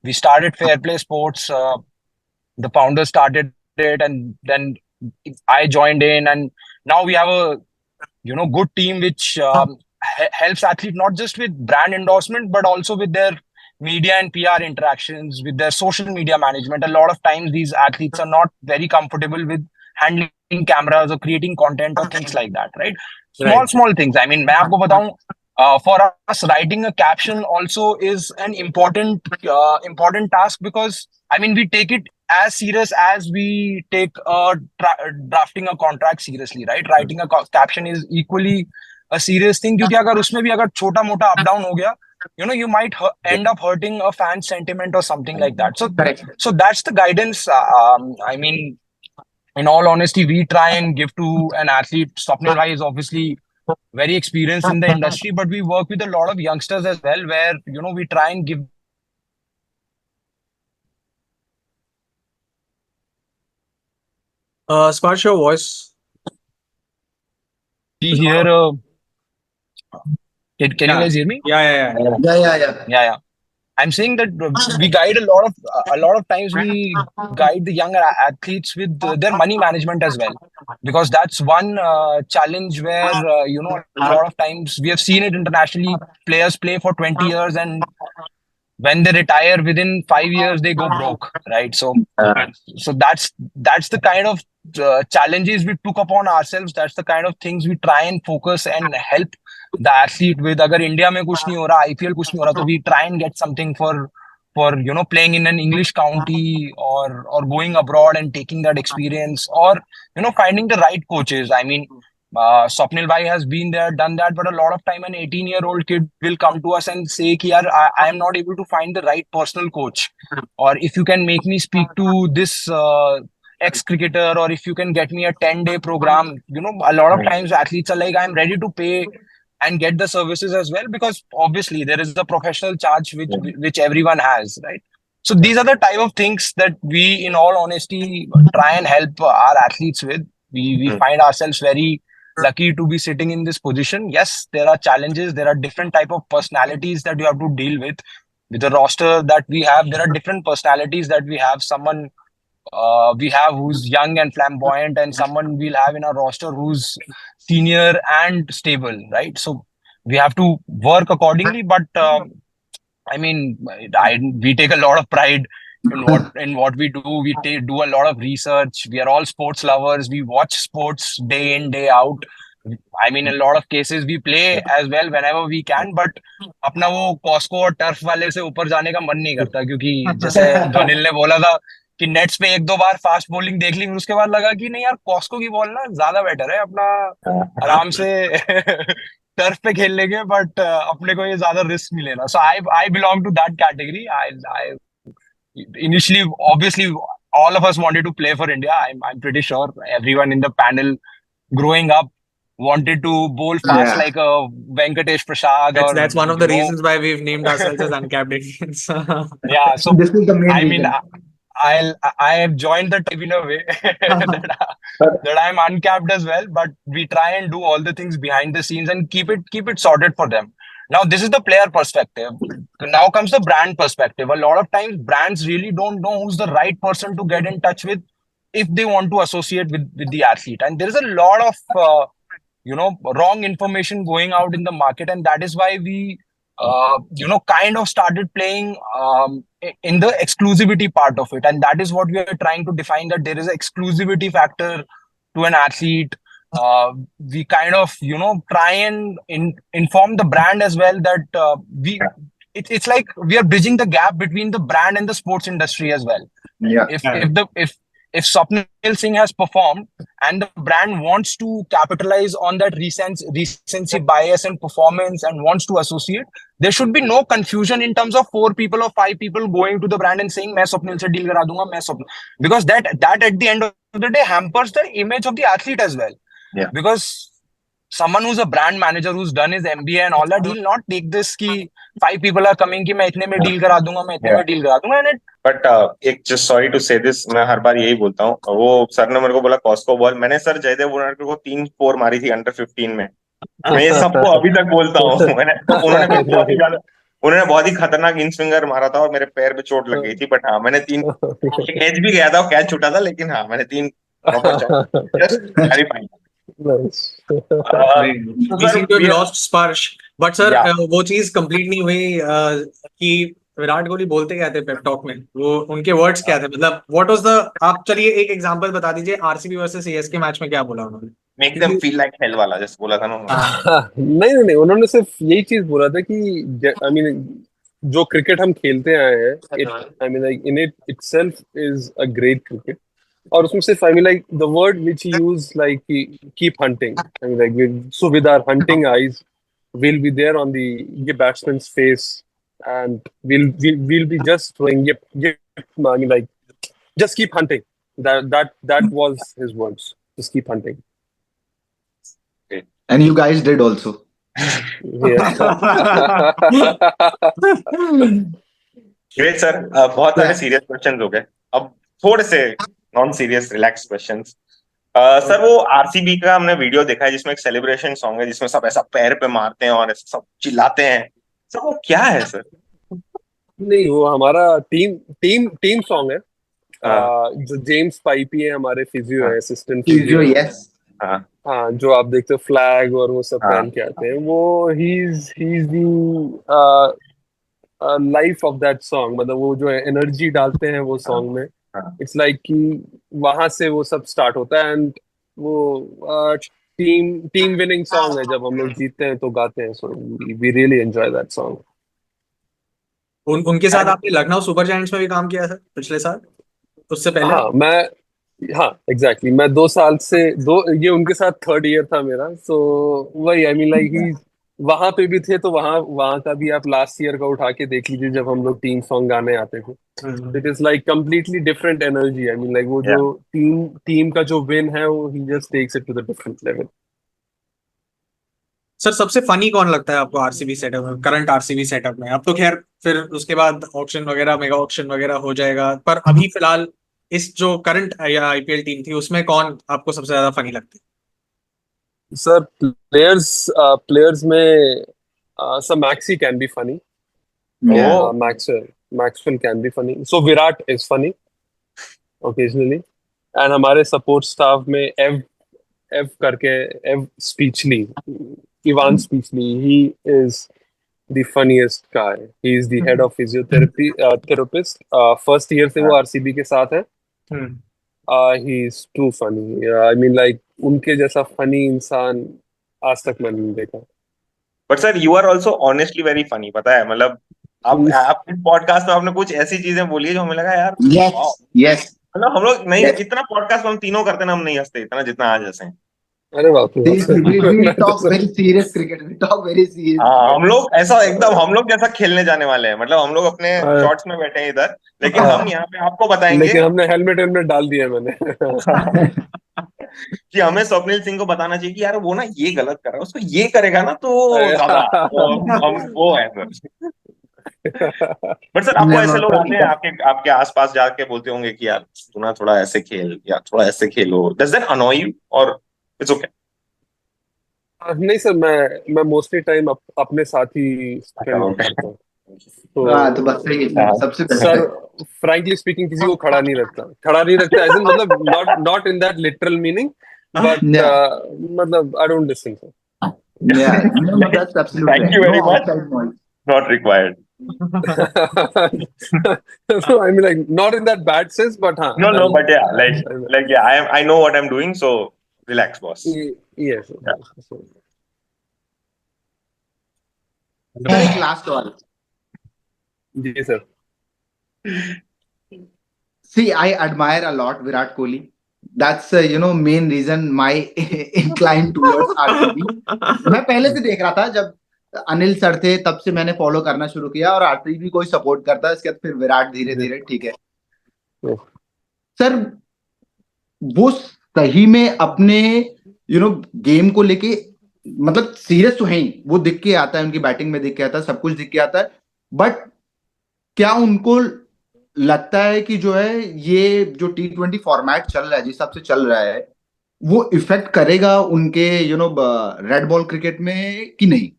Speaker 5: We started Fair Play Sports. The founders started it, and then I joined in, and now we have a good team which helps athlete not just with brand endorsement but also with their media and PR interactions, with their social media management. A lot of times these athletes are not very comfortable with handling cameras or creating content or things like that, right? Small things. I mean, मैं आपको बताऊं, for us writing a caption also is an important task, because I mean we take it as serious as we take drafting a contract seriously, right? Writing a caption is equally a serious thing, क्योंकि अगर उसमें भी अगर छोटा मोटा up down हो गया, you might end up hurting a fan sentiment or something like that. So that's the guidance. I mean, in all honesty, we try and give to an athlete. Swapnil Bhai is obviously very experienced in the industry, but we work with a lot of youngsters as well, where we try and give.
Speaker 4: Sparsh, your voice.
Speaker 5: Here, can you guys hear me?
Speaker 4: Yeah.
Speaker 5: Yeah. I'm saying that we guide a lot of times we guide the younger athletes with their money management as well, because that's one challenge where a lot of times we have seen it internationally. Players play for 20 years, and when they retire within 5 years they go broke, right? So that's the kind of challenges we took upon ourselves. That's the kind of things we try and focus and help the athlete with. अगर India में कुछ नहीं हो रहा, IPL कुछ नहीं हो रहा, तो we try and get something for playing in an English county or going abroad and taking that experience, or finding the right coaches. I mean, Swapnil Bhai has been there, done that, but a lot of time an 18-year-old kid will come to us and say कि यार I am not able to find the right personal coach, or if you can make me speak to this ex-cricketer, or if you can get me a 10-day program. A lot of times athletes are like, I'm ready to pay and get the services as well, because obviously there is the professional charge which everyone has, right? So these are the type of things that we, in all honesty, try and help our athletes with. We find ourselves very lucky to be sitting in this position. Yes, there are challenges. There are different type of personalities that you have to deal with the roster that we have. There are different personalities that we have. Someone we have who's young and flamboyant, and someone we'll have in our roster who's senior and stable, right? So we have to work accordingly. But I mean, we take a lot of pride in what we do. We do a lot of research. We are all sports lovers. We watch sports day in, day out. I mean, in a lot of cases we play as well whenever we can, but अपना वो Costco और turf वाले से ऊपर जाने का मन नहीं करता, क्योंकि जैसे ध्वनिल ने बोला था कि नेट्स पे एक दो बार फास्ट बॉलिंग देख ली, उसके बाद लगा कि नहीं यार, कॉस्को की बॉल ना ज्यादा बेटर है, अपना आराम से टर्फ पे खेल लेंगे, बट अपने को ये ज्यादा रिस्क नहीं लेना. So I belong to that category. I initially, obviously, all of us wanted to play for India. I'm pretty sure everyone in the panel growing up wanted to bowl fast
Speaker 3: Yeah.
Speaker 5: like a Venkatesh Prasad.
Speaker 4: That's one of the reasons why we've named ourselves as Uncapped Indians.
Speaker 5: Yeah, so
Speaker 3: This is the main
Speaker 5: I mean,
Speaker 3: reason.
Speaker 5: I have joined the team in a way that I'm uncapped as well, but we try and do all the things behind the scenes and keep it sorted for them. Now, this is the player perspective. Now comes the brand perspective. A lot of times, brands really don't know who's the right person to get in touch with if they want to associate with the athlete. And there is a lot of wrong information going out in the market, and that is why we kind of started playing in the exclusivity part of it. And that is what we are trying to define, that there is an exclusivity factor to an athlete. We kind of try and inform the brand as well that it's like we are bridging the gap between the brand and the sports industry as well.
Speaker 3: Yeah.
Speaker 5: If Swapnil Singh has performed and the brand wants to capitalize on that recency bias and performance and wants to associate, there should be no confusion in terms of 4 people or 5 people going to the brand and saying, "मैं Swapnil से deal करा दूंगा, मैं Swapnil," because that at the end of the day hampers the image of the athlete as well.
Speaker 1: Yeah.
Speaker 5: Because someone who's a brand manager who's done his MBA and all that, he'll not take this कि 5 people are coming कि मैं इतने में deal करा दूंगा, मैं इतने में deal करा दूंगा, and
Speaker 1: बट एक जस्ट सॉरी टू से दिस, मैं हर बार यही बोलता हूँ, वो सर ने मेरे को बोला कॉस्को बॉल, मैंने सर जयदेव उनाडकर को 3-4 मारी थी अंडर 15 में. मैं ये सबको अभी तक बोलता हूँ. उन्होंने बहुत ही खतरनाक इन स्विंगर मारा था और मेरे पैर पे चोट लग गई थी, बट हाँ मैंने 3 कैच भी गया था, कैच छूटा था, लेकिन हाँ मैंने 3
Speaker 4: We seem to have lost Sparsh, but sir, वो चीज कंप्लीट नहीं हुई कि विराट कोहली बोलते क्या थे पेप टॉक में, वो उनके वर्ड्स क्या थे, मतलब व्हाट वाज द, आप चलिए एक एग्जांपल बता दीजिए, आरसीबी वर्सेस सीएसके मैच में क्या बोला उन्होंने?
Speaker 1: Make them feel like hell वाला जैसे बोला था ना.
Speaker 2: नहीं, उन्होंने सिर्फ यही चीज बोला था कि आई मीन जो क्रिकेट हम खेलते आए हैं, I mean like in it itself is a great cricket, और उसमें सिर्फ I mean like the word which he use like keep hunting, I mean like so with our hunting eyes we'll be there on the batsman's face, and we'll be just throwing I mean like just keep hunting. That was his words, just keep hunting.
Speaker 3: And you guys did also.
Speaker 2: Yeah.
Speaker 1: Great sir. बहुत सारे serious questions हो गए, अब थोड़े से non serious relax questions. Sir वो RCB का हमने वीडियो देखा है जिसमें एक सेलिब्रेशन सॉन्ग है जिसमें सब ऐसा पैर पे मारते हैं और ऐसा सब चिल्लाते हैं, सर वो क्या है सर?
Speaker 2: नहीं, वो हमारा टीम सॉन्ग है. जो जेम्स पाइपी है हमारे फिजियो है, असिस्टेंट
Speaker 3: फिजियो. यस.
Speaker 2: हाँ, जो आप देखते हो फ्लैग और वो सब पहन के आते हैं, वो ही is the life of that song. मतलब वो जो एनर्जी डालते हैं वो सॉन्ग में, इट्स लाइक कि वहां से वो सब स्टार्ट होता है. एंड वो टीम विनिंग सॉन्ग है, जब हम लोग जीतते हैं तो गाते हैं. So we really enjoy that song.
Speaker 4: उनके साथ आपने लखनऊ सुपर जायंट्स में भी काम किया था पिछले साल, उससे पहले?
Speaker 2: हाँ एग्जैक्टली. मैं 2 साल से ये उनके साथ 3rd ईयर था मेरा. सो वही आई मीन लाइक ही वहां पे भी थे, तो वहां का भी आप लास्ट ईयर का उठा के देख लीजिए जब हम लोग टीम सॉन्ग गाने आते थे. It is like completely different energy. I mean like वो जो टीम का जो विन है, वो he just takes it to the different level.
Speaker 4: Sir सबसे फनी कौन लगता है आपको आरसीबी सेटअप में, करंट आरसीबी सेटअप में? अब तो खैर फिर उसके बाद ऑक्शन वगैरह, मेगा ऑक्शन वगैरह हो जाएगा, पर अभी फिलहाल इस जो करंट आईपीएल टीम थी उसमें कौन आपको सबसे ज्यादा फनी लगती है?
Speaker 2: सर प्लेयर्स में sir Maxi can be funny. Maxwell can be funny. So Virat is funny. occasionally. And हमारे सपोर्ट स्टाफ में एव एव करके, एव Speechly, Evan Speechly, he is the funniest guy. He is the head of physiotherapy therapist. First year से वो RCB के साथ है. He is too funny. I mean, like उनके जैसा funny इंसान आज तक मैंने नहीं देखा.
Speaker 1: But sir you are also honestly very funny, पता है, मतलब आप इस पॉडकास्ट में आपने कुछ ऐसी चीजें बोली है जो हमें लगा यार
Speaker 3: यस यस
Speaker 1: मतलब हम लोग नहीं,
Speaker 3: Yes.
Speaker 1: इतना पॉडकास्ट हम तीनों करते ना, हम नहीं हंसते इतना जितना आज हंसे.
Speaker 2: अरे बाप रे.
Speaker 3: we talk very serious cricket. We talk very serious.
Speaker 1: हाँ, हम लोग ऐसा एकदम हम लोग जैसा खेलने जाने वाले हैं, मतलब हम लोग अपने
Speaker 2: हाँ.
Speaker 1: शॉर्ट्स में बैठे हैं इधर, लेकिन
Speaker 2: हाँ.
Speaker 1: हम यहाँ पे आपको बताएंगे
Speaker 2: लेकिन हमने हेलमेट डाल दिया मैंने.
Speaker 1: कि हमें स्वप्निल सिंह को बताना चाहिए कि यार वो ना ये गलत कर रहा है, उसको ये करेगा ना तो ज्यादा हम वो है सर. बट सर आपको ऐसे लोग आते हैं आपके आपके आसपास जाके बोलते होंगे कि यार तू ना थोड़ा ऐसे खेल या थोड़ा ऐसे खेलो, डज दैट अनॉय यू और इट्स ओके?
Speaker 2: नहीं सर, मैं मोस्टली टाइम अपने साथ ही स्पेंड करता हूँ.
Speaker 3: तो बस सही है, सबसे
Speaker 2: सर फ्रैंकली स्पीकिंग किसी को खड़ा नहीं रखता ऐसे, मतलब not in that literal meaning, but मतलब I don't listen sir.
Speaker 3: Yeah, no, that's absolutely
Speaker 1: Thank you
Speaker 3: right.
Speaker 1: very
Speaker 3: No
Speaker 1: much.
Speaker 3: outside noise.
Speaker 1: Not required.
Speaker 2: So I mean, like not in that bad sense, but
Speaker 1: No, but yeah, like yeah, I know what I'm doing, so relax, boss.
Speaker 2: Yes.
Speaker 1: Yeah.
Speaker 3: Sir, एक last one.
Speaker 2: जी sir.
Speaker 3: See, I admire a lot Virat Kohli. That's main reason my incline towards RCB. मैं पहले से देख रहा था, जब Anil sir थे तब से मैंने फॉलो करना शुरू किया, और आरसीबी को ही सपोर्ट करता है, इसके बाद फिर विराट धीरे धीरे. ठीक है सर, वो सही में अपने गेम को लेके मतलब सीरियस तो है ही, वो दिख के आता है, उनकी बैटिंग में दिख के आता है, सब कुछ दिख के आता है. बट क्या उनको लगता है कि जो है ये जो T20 फॉर्मेट चल रहा है, जिस हिसाब से चल रहा है, वो इफेक्ट करेगा उनके रेड बॉल क्रिकेट में कि नहीं?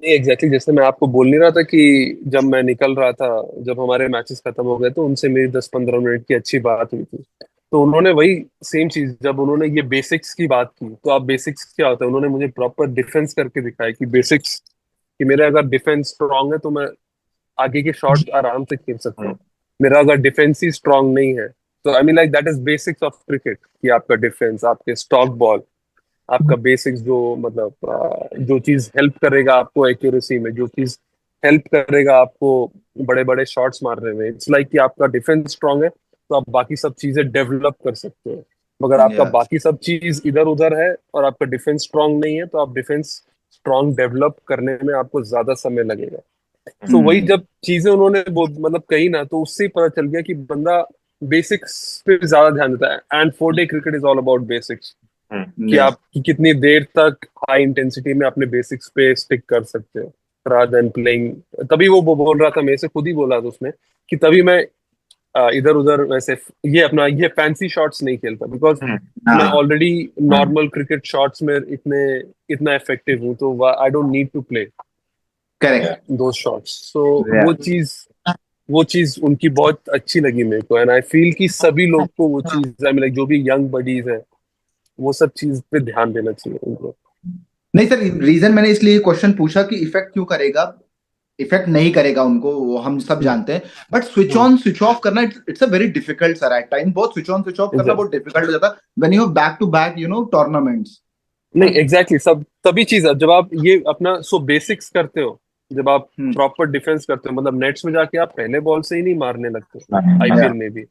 Speaker 2: नहीं एग्जैक्टली, जैसे मैं आपको बोल नहीं रहा था कि जब मैं निकल रहा था, जब हमारे मैचेस खत्म हो गए तो उनसे मेरी 10-15 मिनट की अच्छी बात हुई थी. तो उन्होंने वही सेम चीज, जब उन्होंने ये बेसिक्स की बात की, तो आप बेसिक्स क्या होता है, उन्होंने मुझे प्रॉपर डिफेंस करके दिखाया कि बेसिक्स, कि मेरा अगर डिफेंस स्ट्रांग है तो मैं आगे के शॉट आराम से खेल सकता हूँ. मेरा अगर डिफेंस ही स्ट्रांग नहीं है तो I mean like that is basics of cricket, कि आपका डिफेंस, आपके स्टॉक बॉल, आपका बेसिक्स, जो मतलब जो चीज हेल्प करेगा आपको एक्यूरेसी में, जो चीज हेल्प करेगा आपको बड़े बड़े शॉट्स मारने में, इट्स लाइक कि आपका डिफेंस स्ट्रांग है तो आप बाकी सब चीजें डेवलप कर सकते हो. मगर आपका बाकी सब चीज इधर उधर है और आपका डिफेंस स्ट्रांग नहीं है, तो आप डिफेंस स्ट्रांग डेवलप करने में आपको ज्यादा समय लगेगा. तो वही जब चीजें उन्होंने मतलब कही ना, तो उससे ही पता चल गया कि बंदा बेसिक्स पे ज्यादा ध्यान देता है. एंड 4-डे cricket is all about basics, कि आप कितनी देर तक हाई इंटेंसिटी में अपने बेसिक्स पे स्टिक कर सकते हो rather than playing. तभी वो बोल रहा था, मेरे से खुद ही बोला था उसने, कि तभी मैं इधर उधर वैसे ये फैंसी शॉट्स नहीं खेलता, बिकॉज मैं ऑलरेडी नॉर्मल क्रिकेट शॉट्स में इतना इफेक्टिव हूँ, तो I don't need to play
Speaker 3: correct
Speaker 2: दो शॉट्स. सो वो चीज उनकी बहुत अच्छी लगी मेरे को. एंड आई फील कि सभी लोग को वो चीज, आई मीन लाइक जो भी यंग बडीज है, वो सब चीज पे ध्यान देना चाहिए उनको.
Speaker 3: नहीं सर, रीजन मैंने इसलिए क्वेश्चन पूछा कि इफेक्ट क्यों करेगा. इफेक्ट नहीं करेगा उनको, वो हम सब जानते हैं, but switch on switch off करना it's a very difficult sir. At time बहुत स्विच ऑन स्विच ऑफ करना बहुत डिफिकल्ट हो जाता है when you back to back tournaments.
Speaker 2: नहीं एग्जैक्टली, सब तभी चीज है जब आप ये अपना बेसिक्स करते हो, जब आप प्रॉपर डिफेंस करते हो, मतलब नेट्स में जाके आप पहले बॉल से ही नहीं मारने लगते आईपीएल में भी.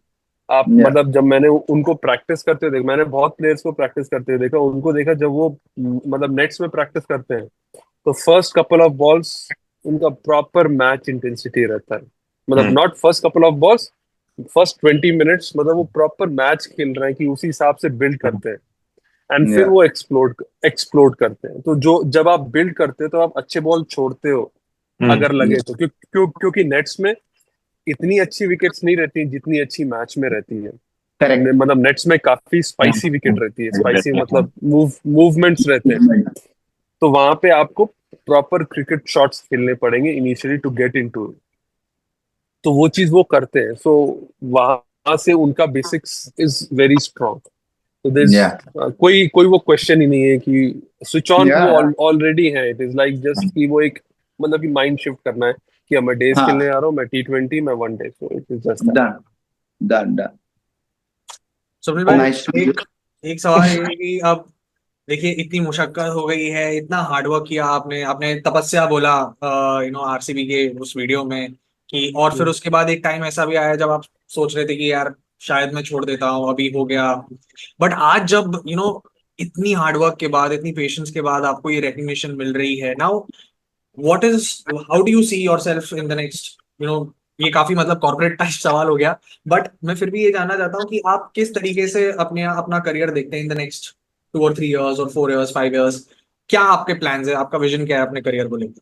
Speaker 2: आप मतलब जब मैंने उनको प्रैक्टिस करते हुए देखा, मैंने बहुत प्लेयर्स को प्रैक्टिस करते हुए देखा, उनको देखा जब वो मतलब नेट्स में प्रैक्टिस करते हैं, तो फर्स्ट कपल ऑफ बॉल्स उनका प्रॉपर मैच इंटेंसिटी रहता है. मतलब not first couple of balls, first 20 minutes, मतलब वो प्रॉपर मैच खेल रहे हैं कि उसी हिसाब से बिल्ड करते हैं. एंड फिर वो एक्सप्लोड करते हैं. तो जो जब आप बिल्ड करते हो तो आप अच्छे बॉल छोड़ते हो अगर लगे तो, क्योंकि नेट्स में इतनी अच्छी विकेट्स नहीं रहती जितनी अच्छी मैच में रहती है. मतलब नेट्स में काफी स्पाइसी विकेट रहती है, स्पाइसी मतलब मूवमेंट्स रहते हैं. तो वहां पे आपको प्रॉपर क्रिकेट शॉट्स खेलने पड़ेंगे इनिशियली टू गेट इनटू. तो वो चीज वो करते हैं. सो वहां वहां से उनका बेसिक्स इज वेरी स्ट्रांग, तो दिस
Speaker 3: Yeah.
Speaker 2: कोई वो क्वेश्चन ही नहीं है कि स्विच ऑन
Speaker 3: Yeah.
Speaker 2: वो ऑलरेडी है। इट इज लाइक जस्ट कि वो एक मतलब कि माइंड शिफ्ट करना है कि अब मैं डेज
Speaker 3: हाँ.
Speaker 2: खेलने आ रहा हूँ, मैं T20, मैं one day, so it is just that.
Speaker 3: Done.
Speaker 4: Swapnil भाई,
Speaker 3: Nice to
Speaker 4: एक एक सवाल ये है कि अब देखिए इतनी मुशक्कत हो गई है, इतना हार्डवर्क किया आपने, आपने तपस्या बोला आरसीबी के उस वीडियो में कि, और फिर उसके बाद एक टाइम ऐसा भी आया जब आप सोच रहे थे कि यार शायद मैं छोड़ देता हूँ, अभी हो गया। बट आज जब इतनी हार्डवर्क के बाद, इतनी पेशेंस के बाद आपको ये रिकग्निशन मिल रही है now, what is how do you see yourself in the next ये काफी मतलब कॉर्पोरेट टाइप सवाल हो गया, बट मैं फिर भी ये जानना चाहता हूँ कि आप किस तरीके से अपना करियर देखते हैं इन द नेक्स्ट 2 और 3 years और 4 years 5 years, क्या आपके प्लान्स है, आपका विजन क्या है अपने करियर को लेकर?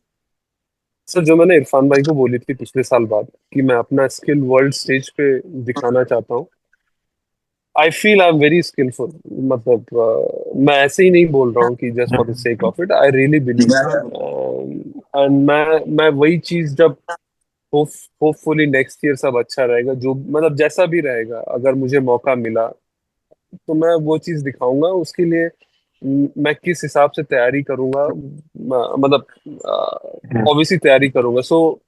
Speaker 2: सर जो मैंने इरफान भाई को बोली थी पिछले साल बाद कि मैं अपना स्किल वर्ल्ड स्टेज पे दिखाना चाहता हूँ, I feel I am very skillful. मतलब मैं ऐसे ही नहीं बोल रहा हूँ कि just for the sake of it, I really believe. And मैं वही चीज जब होपफुली नेक्स्ट ईयर सब अच्छा रहेगा, जो मतलब जैसा भी रहेगा, अगर मुझे मौका मिला तो मैं वो चीज दिखाऊंगा। उसके लिए मैं किस हिसाब से तैयारी करूंगा, मतलब ऑब्वियसली तैयारी करूंगा। सो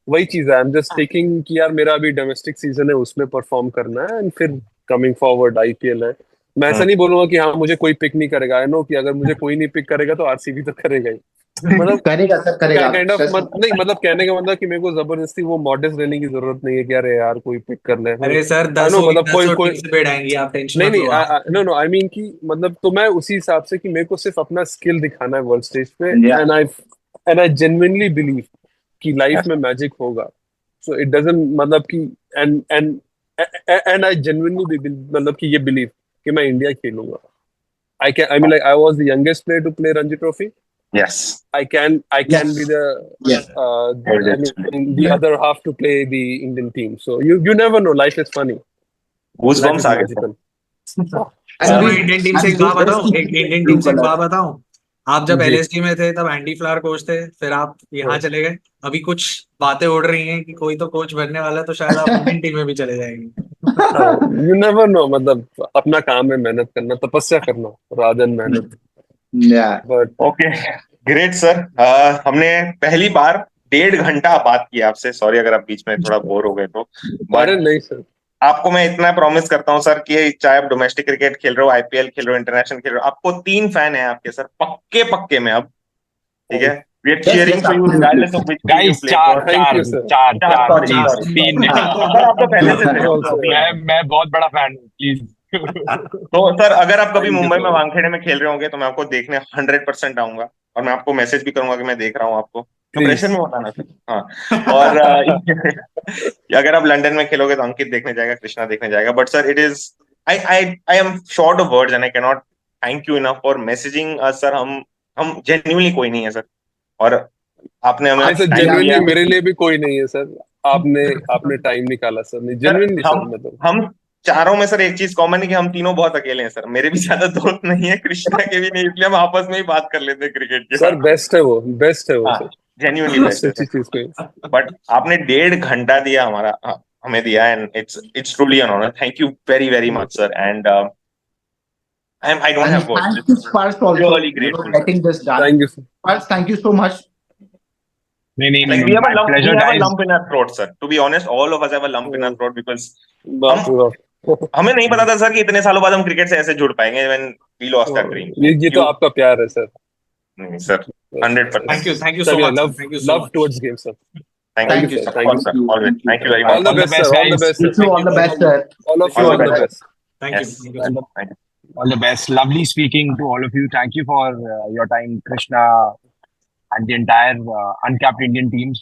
Speaker 2: वही चीज है, आई एम जस्ट टेकिंग कि यार मेरा अभी डोमेस्टिक सीजन है, उसमें परफॉर्म करना है, एंड फिर कमिंग फॉरवर्ड आईपीएल है। मैं ऐसा नहीं बोलूंगा कि हाँ मुझे कोई पिक नहीं करेगा, आई नो कि अगर मुझे कोई नहीं पिक करेगा तो आरसीबी तो करेगा ही। मतलब
Speaker 3: करेगा सर, करेगा।
Speaker 2: काइंड ऑफ नहीं, मतलब कहने का मतलब कि मेरे को जबरदस्ती वो मॉडेस्ट रहने की जरूरत नहीं है कि अरे यार कोई पिक कर ले।
Speaker 4: अरे सर,
Speaker 2: आई
Speaker 4: 10
Speaker 2: नो,
Speaker 4: होगी,
Speaker 2: मतलब
Speaker 4: 10
Speaker 2: कोई
Speaker 4: टीम से बेड आएंगी, आप टेंशन
Speaker 2: नहीं
Speaker 4: मत लो आप।
Speaker 2: नहीं, नो आई मीन कि मतलब तो मैं उसी हिसाब से कि मेरे को सिर्फ अपना स्किल दिखाना है वर्ल्ड स्टेज पे,
Speaker 3: Yeah.
Speaker 2: And I genuinely believe कि लाइफ में मैजिक होगा। सो इट डजंट मतलब कि and and and I genuinely मतलब कि ये बिलीव कि मैं इंडिया खेलूंगा। I mean like I was the youngest player to play Ranji trophy.
Speaker 1: Yes.
Speaker 2: I can be the
Speaker 3: Yes.
Speaker 2: I mean the other half to play the Indian team. So you never know. Life is funny.
Speaker 1: Goosebumps
Speaker 2: Life is
Speaker 1: आ गए थे।
Speaker 2: magical.
Speaker 4: Sir मैं
Speaker 3: And
Speaker 4: Indian team से
Speaker 3: and
Speaker 4: एक बात
Speaker 3: this
Speaker 4: बताऊं, एक Indian team से एक बात बताऊं, आप जब
Speaker 2: जी।
Speaker 4: एलएसडी में थे तब एंडी फ्लावर कोच थे, फिर आप यहाँ चले गए, अभी कुछ बातें उड़ रही हैं कि कोई तो कोच बनने वाला है, तो शायद आप इंडियन टीम में भी चले जाएंगे।
Speaker 2: You never know. मतलब अपना काम है मेहनत करना, तपस्या करना rather than मेहनत।
Speaker 3: Yeah.
Speaker 2: But
Speaker 1: okay, great sir. हमने पहली बार 1.5 घंटा बात की आपसे, सॉरी अगर आप बीच में थोड़ा बोर हो गए तो,
Speaker 2: अरे
Speaker 1: बट
Speaker 2: नहीं सर,
Speaker 1: आपको मैं इतना प्रॉमिस करता हूँ सर कि चाहे आप डोमेस्टिक क्रिकेट खेल रहे हो, आईपीएल खेल रहे हो, इंटरनेशनल खेल रहे हो, आपको 3 फैन है आपके सर, पक्के पक्के में अब, ठीक है? We are
Speaker 3: Yes,
Speaker 1: cheering
Speaker 3: yes,
Speaker 1: for you
Speaker 3: absolutely.
Speaker 1: Regardless of which team you
Speaker 5: guys
Speaker 1: play
Speaker 5: चार
Speaker 1: फॉर।
Speaker 2: Thank
Speaker 5: चार
Speaker 2: you, sir.
Speaker 5: चार
Speaker 1: चार,
Speaker 5: चार
Speaker 1: sorry,
Speaker 5: प्लीज,
Speaker 1: sorry.
Speaker 5: 3 नहीं।
Speaker 1: सर आप तो पहले से थे,
Speaker 2: Also.
Speaker 1: तो अभी
Speaker 5: मैं बहुत बड़ा फैन हूँ, प्लीज।
Speaker 1: तो सर अगर आप कभी
Speaker 2: Thank you,
Speaker 1: मुंबई में
Speaker 2: sir.
Speaker 1: वानखेड़े में खेल रहे होंगे तो मैं आपको देखने 100% आऊंगा, और मैं आपको मैसेज भी करूंगा कि मैं देख रहा हूँ आपको, तो
Speaker 2: Please.
Speaker 1: प्रेशर में बताना सर। हाँ, और अगर आप लंदन में खेलोगे तो अंकित देखने जाएगा, कृष्णा देखने जाएगा, but sir it is I am short of words and I can not thank you enough for messaging us sir. हम जेन्युइनली कोई नहीं है सर, और आपने हमें
Speaker 2: नहीं सर,
Speaker 1: टाइम
Speaker 2: जेन्युइनली
Speaker 1: दिया।
Speaker 2: मेरे लिए भी कोई नहीं है सर। आपने टाइम निकाला सर, नहीं
Speaker 1: सर
Speaker 2: जेन्युइनली सर, मतलब
Speaker 1: हम चारों में सर एक चीज कॉमन है कि हम तीनों बहुत अकेले हैं सर, मेरे भी ज्यादा दोस्त नहीं है, कृष्णा के भी नहीं, इसलिए हम आपस में ही बात कर लेते हैं क्रिकेट की।
Speaker 2: सर बेस्ट है वो, बेस्ट है वो
Speaker 1: हाँ,
Speaker 2: सर,
Speaker 1: जेन्युइनली बेस्ट
Speaker 2: सबसे
Speaker 1: है
Speaker 2: अच्छी
Speaker 1: सर।
Speaker 2: चीज कोई।
Speaker 1: बट आपने 1.5 घंटा दिया हमें दिया, and it's truly an honour. Thank you very very much sir, and I don't
Speaker 3: And
Speaker 1: have words.
Speaker 3: thank
Speaker 1: This
Speaker 3: you,
Speaker 1: is
Speaker 3: Sparks, also
Speaker 1: really
Speaker 3: for
Speaker 1: grateful, sir.
Speaker 3: getting this done.
Speaker 2: Thank you sir.
Speaker 3: Sparks, thank you so much.
Speaker 1: Like we have
Speaker 5: my pleasure,
Speaker 1: a
Speaker 5: guys.
Speaker 1: lump in our throat, sir. To be honest, all of us have a lump in our throat because
Speaker 2: बाप रे बाप।
Speaker 1: हमें नहीं पता था sir कि इतने सालों बाद हम क्रिकेट से ऐसे जुड़ पाएंगे when we lost our dream.
Speaker 2: ये तो आपका प्यार है सर।
Speaker 1: नहीं सर, 100%.
Speaker 4: थैंक यू सो
Speaker 2: चलिए,
Speaker 4: much,
Speaker 2: love
Speaker 4: thank you so
Speaker 2: love
Speaker 4: much.
Speaker 2: Towards game sir.
Speaker 1: Thank
Speaker 3: Thank
Speaker 1: you,
Speaker 3: you,
Speaker 1: sir.
Speaker 3: sir.
Speaker 1: Of
Speaker 3: Thank
Speaker 1: course, sir.
Speaker 3: you.
Speaker 1: Always.
Speaker 3: Thank you,
Speaker 1: Thank you
Speaker 3: sir.
Speaker 1: very
Speaker 2: all
Speaker 1: much.
Speaker 2: The
Speaker 5: All the
Speaker 2: best
Speaker 5: best,
Speaker 2: sir, all the
Speaker 5: guys.
Speaker 2: Best
Speaker 3: Wish
Speaker 2: sir,
Speaker 3: you all the best, sir.
Speaker 2: All of you
Speaker 1: All the
Speaker 2: all the
Speaker 1: best.
Speaker 2: Best.
Speaker 4: Thank
Speaker 1: Yes.
Speaker 4: You
Speaker 5: All the,
Speaker 1: Thank you.
Speaker 5: all the best. Lovely speaking to all of you. Thank you for your time, Krishna, and the entire uncapped Indian teams.